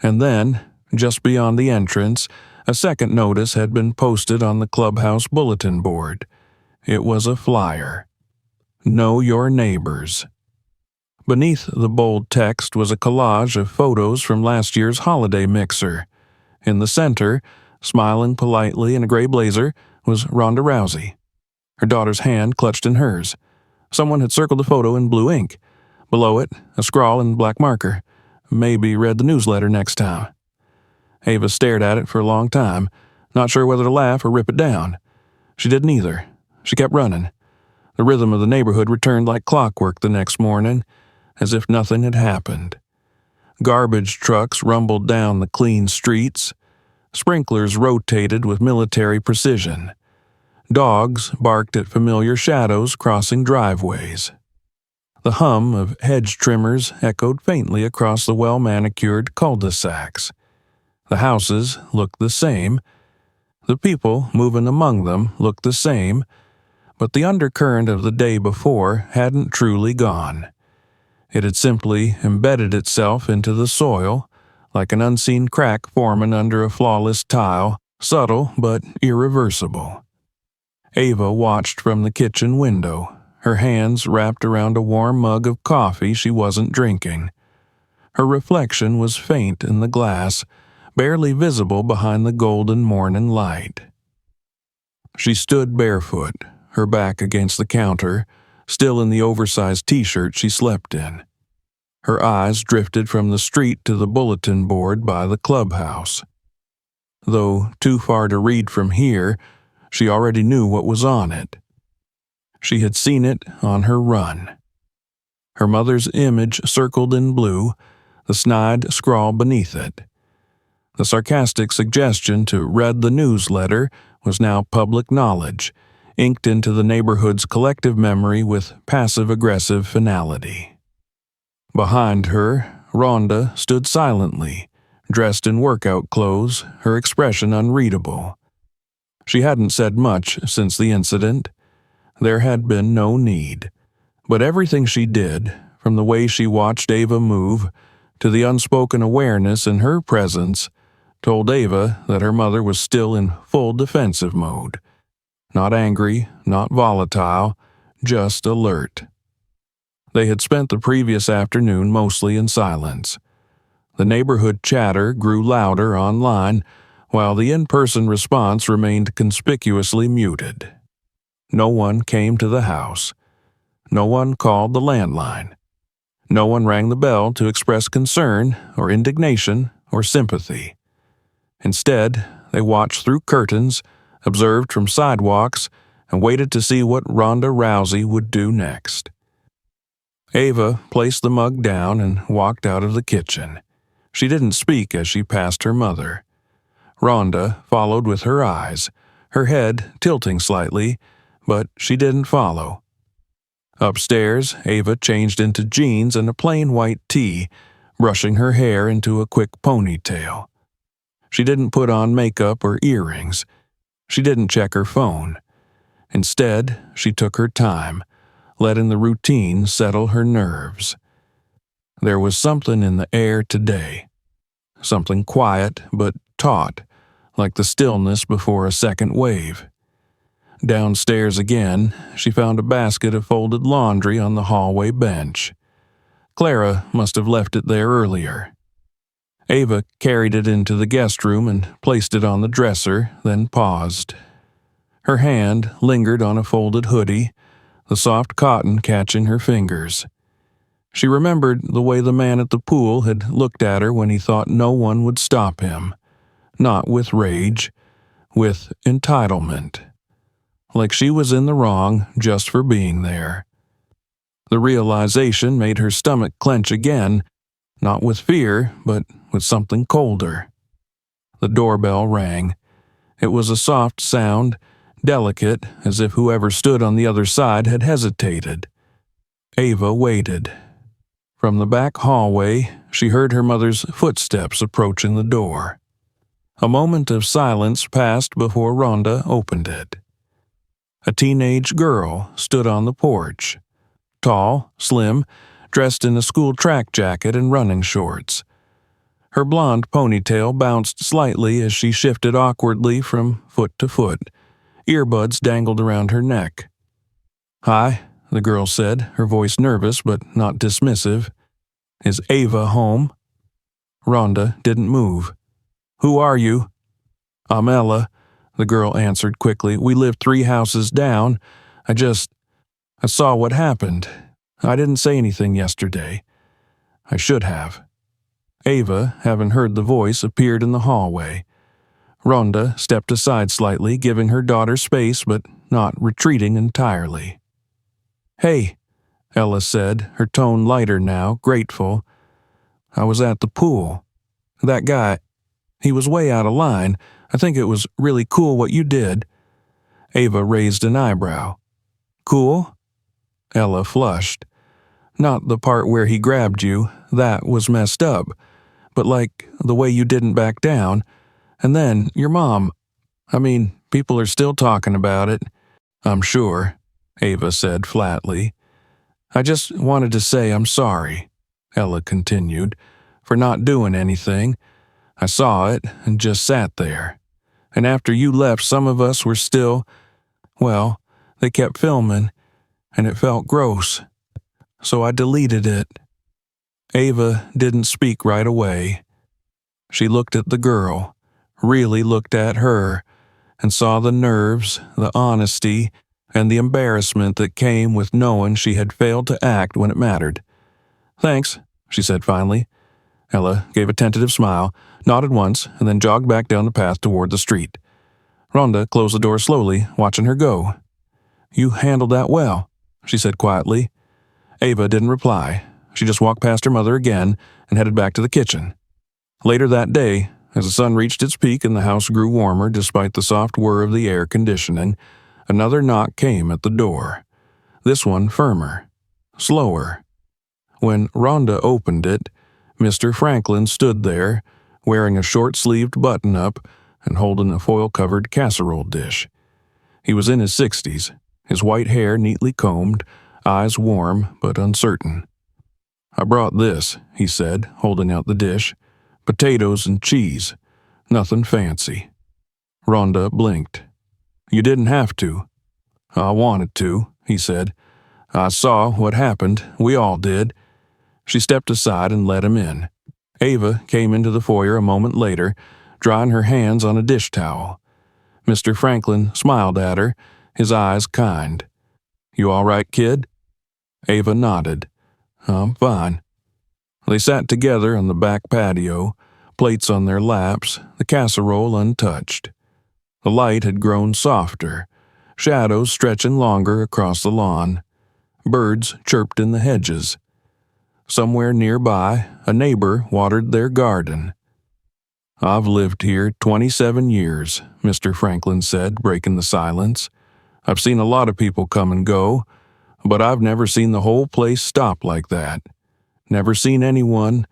And then, just beyond the entrance, a second notice had been posted on the clubhouse bulletin board. It was a flyer. "Know your neighbors." Beneath the bold text was a collage of photos from last year's holiday mixer. In the center, smiling politely in a gray blazer, was Ronda Rousey. Her daughter's hand clutched in hers. Someone had circled the photo in blue ink. Below it, a scrawl in black marker. "Maybe read the newsletter next time." Ava stared at it for a long time, not sure whether to laugh or rip it down. She didn't either. She kept running. The rhythm of the neighborhood returned like clockwork the next morning, as if nothing had happened. Garbage trucks rumbled down the clean streets. Sprinklers rotated with military precision. Dogs barked at familiar shadows crossing driveways. The hum of hedge trimmers echoed faintly across the well-manicured cul-de-sacs. The houses looked the same. The people moving among them looked the same, but the undercurrent of the day before hadn't truly gone. It had simply embedded itself into the soil, like an unseen crack forming under a flawless tile, subtle but irreversible. Ava watched from the kitchen window, her hands wrapped around a warm mug of coffee she wasn't drinking. Her reflection was faint in the glass, barely visible behind the golden morning light. She stood barefoot, her back against the counter, still in the oversized t-shirt she slept in. Her eyes drifted from the street to the bulletin board by the clubhouse. Though too far to read from here, she already knew what was on it. She had seen it on her run. Her mother's image circled in blue, the snide scrawl beneath it. The sarcastic suggestion to read the newsletter was now public knowledge, inked into the neighborhood's collective memory with passive-aggressive finality. Behind her, Rhonda stood silently, dressed in workout clothes, her expression unreadable. She hadn't said much since the incident. There had been no need. But everything she did, from the way she watched Ava move to the unspoken awareness in her presence, told Ava that her mother was still in full defensive mode. Not angry, not volatile, just alert. They had spent the previous afternoon mostly in silence. The neighborhood chatter grew louder online, while the in-person response remained conspicuously muted. No one came to the house. No one called the landline. No one rang the bell to express concern or indignation or sympathy. Instead, they watched through curtains, observed from sidewalks, and waited to see what Ronda Rousey would do next. Ava placed the mug down and walked out of the kitchen. She didn't speak as she passed her mother. Rhonda followed with her eyes, her head tilting slightly, but she didn't follow. Upstairs, Ava changed into jeans and a plain white tee, brushing her hair into a quick ponytail. She didn't put on makeup or earrings. She didn't check her phone. Instead, she took her time, letting the routine settle her nerves. There was something in the air today. Something quiet but taut, like the stillness before a second wave. Downstairs again, she found a basket of folded laundry on the hallway bench. Clara must have left it there earlier. Ava carried it into the guest room and placed it on the dresser, then paused. Her hand lingered on a folded hoodie, the soft cotton catching her fingers. She remembered the way the man at the pool had looked at her when he thought no one would stop him. Not with rage, with entitlement. Like she was in the wrong just for being there. The realization made her stomach clench again, not with fear, but with something colder. The doorbell rang. It was a soft sound, delicate, as if whoever stood on the other side had hesitated. Ava waited. From the back hallway, she heard her mother's footsteps approaching the door. A moment of silence passed before Rhonda opened it. A teenage girl stood on the porch. Tall, slim, dressed in a school track jacket and running shorts. Her blonde ponytail bounced slightly as she shifted awkwardly from foot to foot. Earbuds dangled around her neck. "Hi," the girl said, her voice nervous but not dismissive. "Is Ava home?" Rhonda didn't move. "Who are you?" "I'm Ella," the girl answered quickly. "We live 3 houses down. I saw what happened. I didn't say anything yesterday. I should have." Ava, having heard the voice, appeared in the hallway. Rhonda stepped aside slightly, giving her daughter space but not retreating entirely. "Hey," Ella said, her tone lighter now, grateful. "I was at the pool. That guy, he was way out of line. I think it was really cool what you did." Ava raised an eyebrow. "Cool?" Ella flushed. "Not the part where he grabbed you. That was messed up. But like the way you didn't back down. And then your mom. People are still talking about it." "I'm sure," Ava said flatly. "I just wanted to say I'm sorry," Ella continued, "for not doing anything. I saw it and just sat there. And after you left, some of us were still, well, they kept filming, and it felt gross. So I deleted it." Ava didn't speak right away. She looked at the girl, really looked at her, and saw the nerves, the honesty, and the embarrassment that came with knowing she had failed to act when it mattered. "Thanks," she said finally. Ella gave a tentative smile, nodded once, and then jogged back down the path toward the street. Rhonda closed the door slowly, watching her go. "You handled that well," she said quietly. Ava didn't reply. She just walked past her mother again and headed back to the kitchen. Later that day, As the sun reached its peak and the house grew warmer despite the soft whir of the air conditioning, another knock came at the door. This one firmer, slower. When Rhonda opened it, Mr. Franklin stood there, wearing a short-sleeved button-up and holding a foil-covered casserole dish. He was in his 60s, his white hair neatly combed, eyes warm but uncertain. "I brought this," he said, holding out the dish. "Potatoes and cheese. Nothing fancy." Rhonda blinked. "You didn't have to." "I wanted to," he said. "I saw what happened. We all did." She stepped aside and let him in. Ava came into the foyer a moment later, drying her hands on a dish towel. Mr. Franklin smiled at her, his eyes kind. "You all right, kid?" Ava nodded. "I'm fine." They sat together on the back patio, plates on their laps, the casserole untouched. The light had grown softer, shadows stretching longer across the lawn. Birds chirped in the hedges. Somewhere nearby, a neighbor watered their garden. "I've lived here 27 years, Mr. Franklin said, breaking the silence. "I've seen a lot of people come and go, but I've never seen the whole place stop like that. Never seen anyone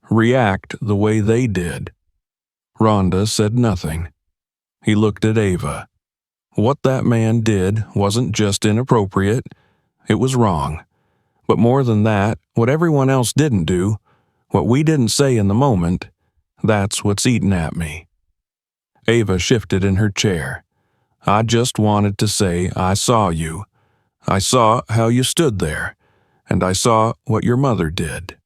react the way they did." Rhonda said nothing. He looked at Ava. What that man did wasn't just inappropriate, it was wrong. But more than that, what everyone else didn't do, what we didn't say in the moment, that's what's eating at me. Ava shifted in her chair. "I just wanted to say I saw you. I saw how you stood there, and I saw what your mother did.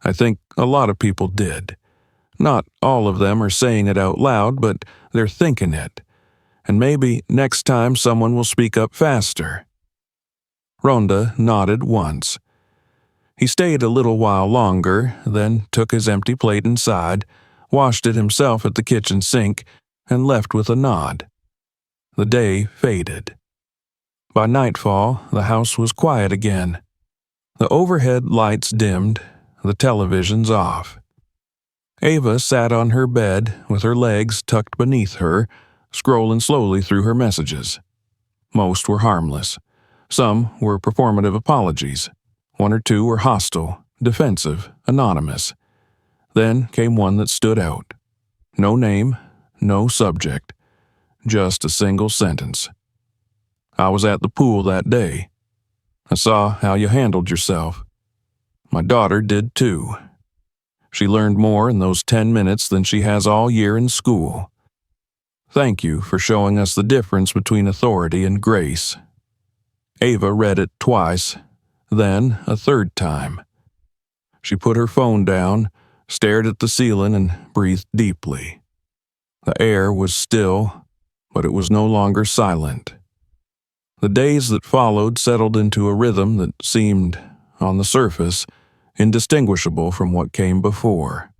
I think a lot of people did. Not all of them are saying it out loud, but they're thinking it. And maybe next time someone will speak up faster." Rhonda nodded once. He stayed a little while longer, then took his empty plate inside, washed it himself at the kitchen sink, and left with a nod. The day faded. By nightfall, the house was quiet again. The overhead lights dimmed, the televisions off. Ava sat on her bed with her legs tucked beneath her, scrolling slowly through her messages. Most were harmless. Some were performative apologies. One or two were hostile, defensive, anonymous. Then came one that stood out. No name, no subject. Just a single sentence. "I was at the pool that day. I saw how you handled yourself. My daughter did too. She learned more in those 10 minutes than she has all year in school. Thank you for showing us the difference between authority and grace." Ava read it twice, then a third time. She put her phone down, stared at the ceiling, and breathed deeply. The air was still, but it was no longer silent. The days that followed settled into a rhythm that seemed, on the surface, indistinguishable from what came before.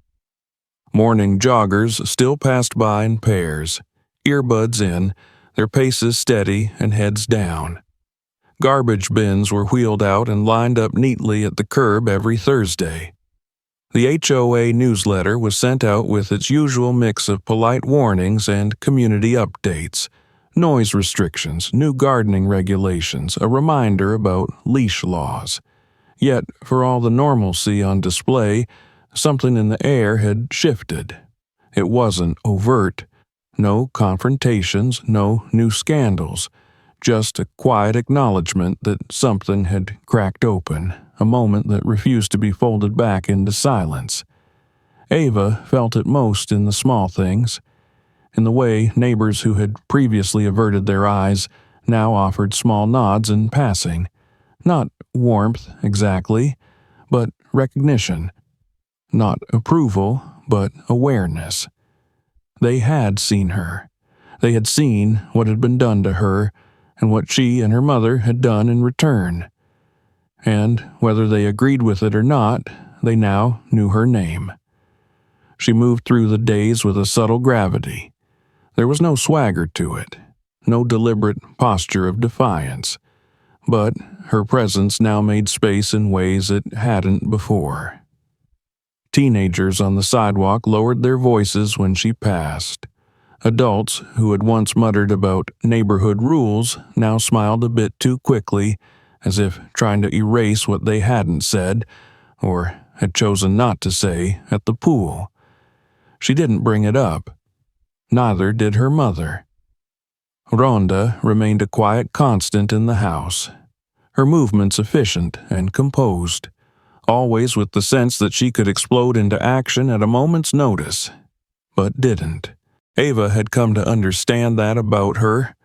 Morning joggers still passed by in pairs, earbuds in, their paces steady and heads down. Garbage bins were wheeled out and lined up neatly at the curb every Thursday. The HOA newsletter was sent out with its usual mix of polite warnings and community updates, noise restrictions, new gardening regulations, a reminder about leash laws. Yet, for all the normalcy on display, something in the air had shifted. It wasn't overt. No confrontations, no new scandals. Just a quiet acknowledgement that something had cracked open, a moment that refused to be folded back into silence. Ava felt it most in the small things, in the way neighbors who had previously averted their eyes now offered small nods in passing. Not warmth, exactly, but recognition. Not approval, but awareness. They had seen her. They had seen what had been done to her, and what she and her mother had done in return. And, whether they agreed with it or not, they now knew her name. She moved through the days with a subtle gravity. There was no swagger to it, no deliberate posture of defiance, but her presence now made space in ways it hadn't before. Teenagers on the sidewalk lowered their voices when she passed. Adults who had once muttered about neighborhood rules now smiled a bit too quickly, as if trying to erase what they hadn't said, or had chosen not to say, at the pool. She didn't bring it up. Neither did her mother. Ronda remained a quiet constant in the house, her movements efficient and composed, always with the sense that she could explode into action at a moment's notice, but didn't. Ava had come to understand that about her.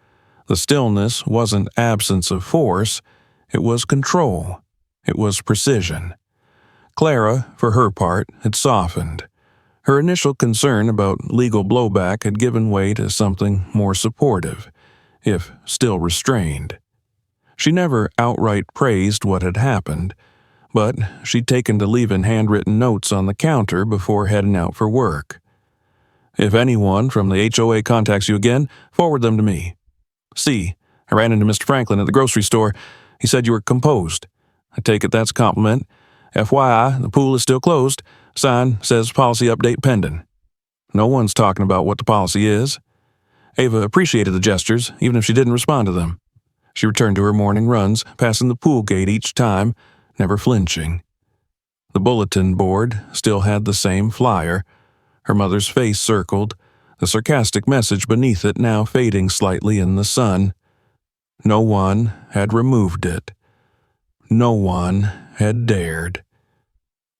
The stillness wasn't absence of force, it was control. It was precision. Clara, for her part, had softened. Her initial concern about legal blowback had given way to something more supportive, if still restrained. She never outright praised what had happened, but she'd taken to leaving handwritten notes on the counter before heading out for work. If anyone from the HOA contacts you again, forward them to me. C. I ran into Mr. Franklin at the grocery store. He said you were composed. I take it that's a compliment. FYI, the pool is still closed. Sign says policy update pending. No one's talking about what the policy is. Ava appreciated the gestures, even if she didn't respond to them. She returned to her morning runs, passing the pool gate each time, never flinching. The bulletin board still had the same flyer, her mother's face circled, the sarcastic message beneath it now fading slightly in the sun. No one had removed it. No one had dared.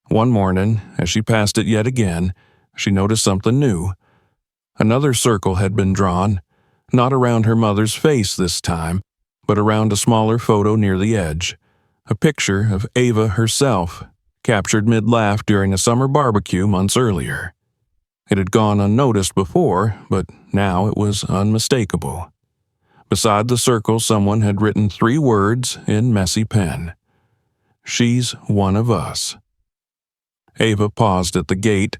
One morning, as she passed it yet again, she noticed something new. Another circle had been drawn, not around her mother's face this time, but around a smaller photo near the edge. A picture of Ava herself, captured mid-laugh during a summer barbecue months earlier. It had gone unnoticed before, but now it was unmistakable. Beside the circle, someone had written 3 words in messy pen. She's one of us. Ava paused at the gate,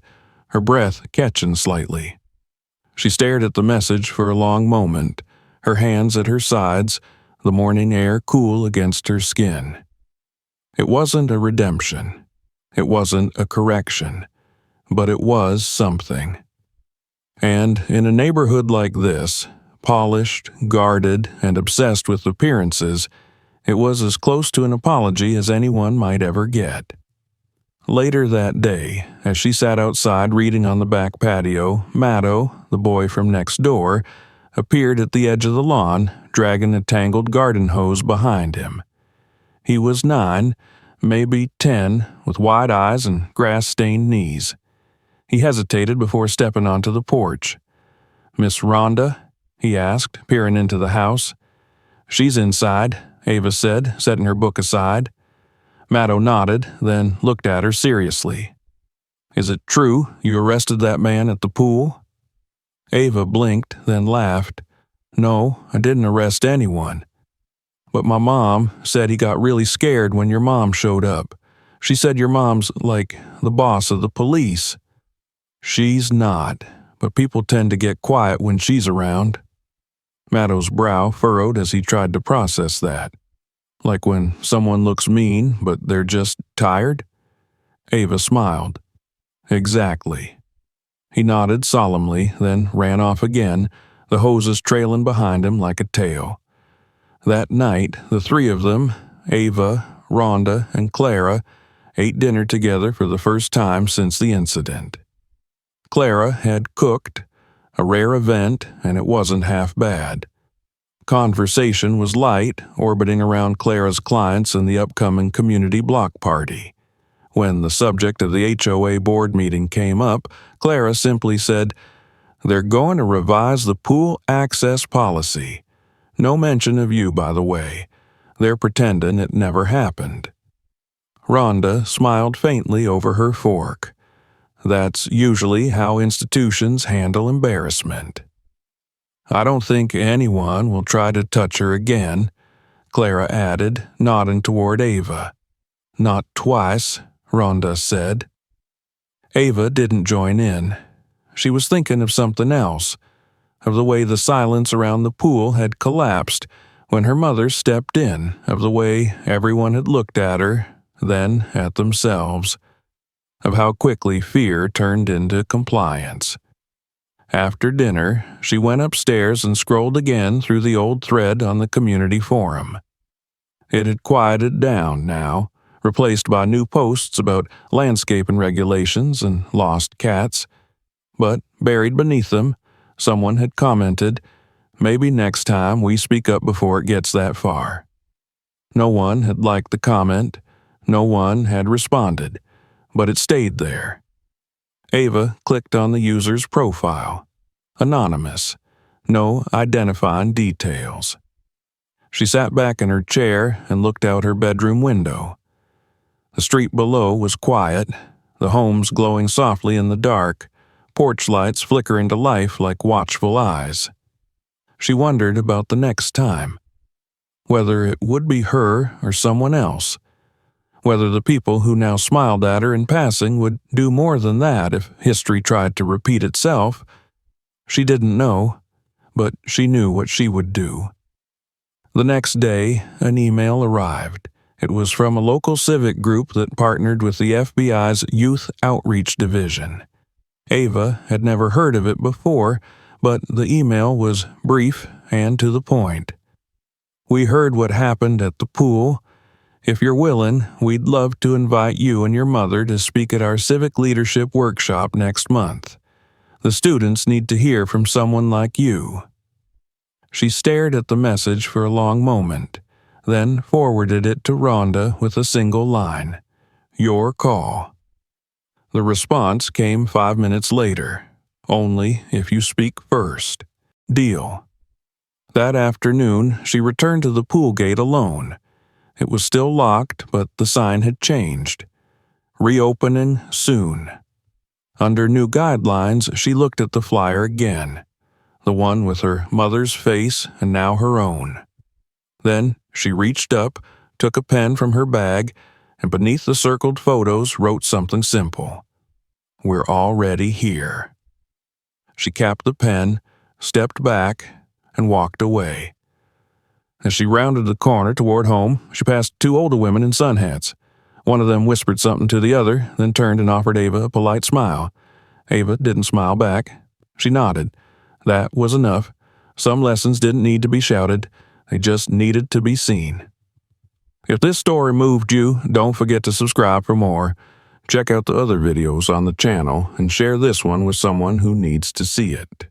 her breath catching slightly. She stared at the message for a long moment, her hands at her sides, the morning air cool against her skin. It wasn't a redemption. It wasn't a correction. But it was something. And in a neighborhood like this, polished, guarded, and obsessed with appearances, it was as close to an apology as anyone might ever get. Later that day, as she sat outside reading on the back patio, Matto, the boy from next door, appeared at the edge of the lawn, dragging a tangled garden hose behind him. He was 9, maybe 10, with wide eyes and grass-stained knees. He hesitated before stepping onto the porch. "Miss Ronda?" he asked, peering into the house. "She's inside," Ava said, setting her book aside. Matto nodded, then looked at her seriously. "Is it true you arrested that man at the pool?" Ava blinked, then laughed. "No, I didn't arrest anyone. But my mom said he got really scared when your mom showed up. She said your mom's like the boss of the police." "She's not, but people tend to get quiet when she's around." Matto's brow furrowed as he tried to process that. Like when someone looks mean, but they're just tired? Ava smiled. Exactly. He nodded solemnly, then ran off again, the hoses trailing behind him like a tail. That night, the 3 of them, Ava, Ronda, and Clara, ate dinner together for the first time since the incident. Clara had cooked, a rare event, and it wasn't half bad. Conversation was light, orbiting around Clara's clients and the upcoming community block party. When the subject of the HOA board meeting came up, Clara simply said, "They're going to revise the pool access policy. No mention of you, by the way. They're pretending it never happened." Rhonda smiled faintly over her fork. That's usually how institutions handle embarrassment. "I don't think anyone will try to touch her again," Clara added, nodding toward Ava. "Not twice," Rhonda said. Ava didn't join in. She was thinking of something else, of the way the silence around the pool had collapsed when her mother stepped in, of the way everyone had looked at her, then at themselves. of how quickly fear turned into compliance. After dinner, she went upstairs and scrolled again through the old thread on the community forum. It had quieted down now, replaced by new posts about landscaping regulations and lost cats. But buried beneath them, someone had commented, "Maybe next time we speak up before it gets that far." No one had liked the comment, no one had responded, but it stayed there. Ava clicked on the user's profile. Anonymous. No identifying details. She sat back in her chair and looked out her bedroom window. The street below was quiet, the homes glowing softly in the dark, porch lights flickering to life like watchful eyes. She wondered about the next time. Whether it would be her or someone else. Whether the people who now smiled at her in passing would do more than that if history tried to repeat itself. She didn't know, but she knew what she would do. The next day, an email arrived. It was from a local civic group that partnered with the FBI's Youth Outreach Division. Ava had never heard of it before, but the email was brief and to the point. "We heard what happened at the pool. If you're willing, we'd love to invite you and your mother to speak at our civic leadership workshop next month. The students need to hear from someone like you." She stared at the message for a long moment, then forwarded it to Rhonda with a single line, "Your call." The response came 5 minutes later. "Only if you speak first. Deal." That afternoon, she returned to the pool gate alone. It was still locked, but the sign had changed. "Reopening soon." Under new guidelines, she looked at the flyer again, the one with her mother's face and now her own. Then she reached up, took a pen from her bag, and beneath the circled photos wrote something simple. "We're already here." She capped the pen, stepped back, and walked away. As she rounded the corner toward home, she passed 2 older women in sun hats. One of them whispered something to the other, then turned and offered Ava a polite smile. Ava didn't smile back. She nodded. That was enough. Some lessons didn't need to be shouted. They just needed to be seen. If this story moved you, don't forget to subscribe for more. Check out the other videos on the channel and share this one with someone who needs to see it.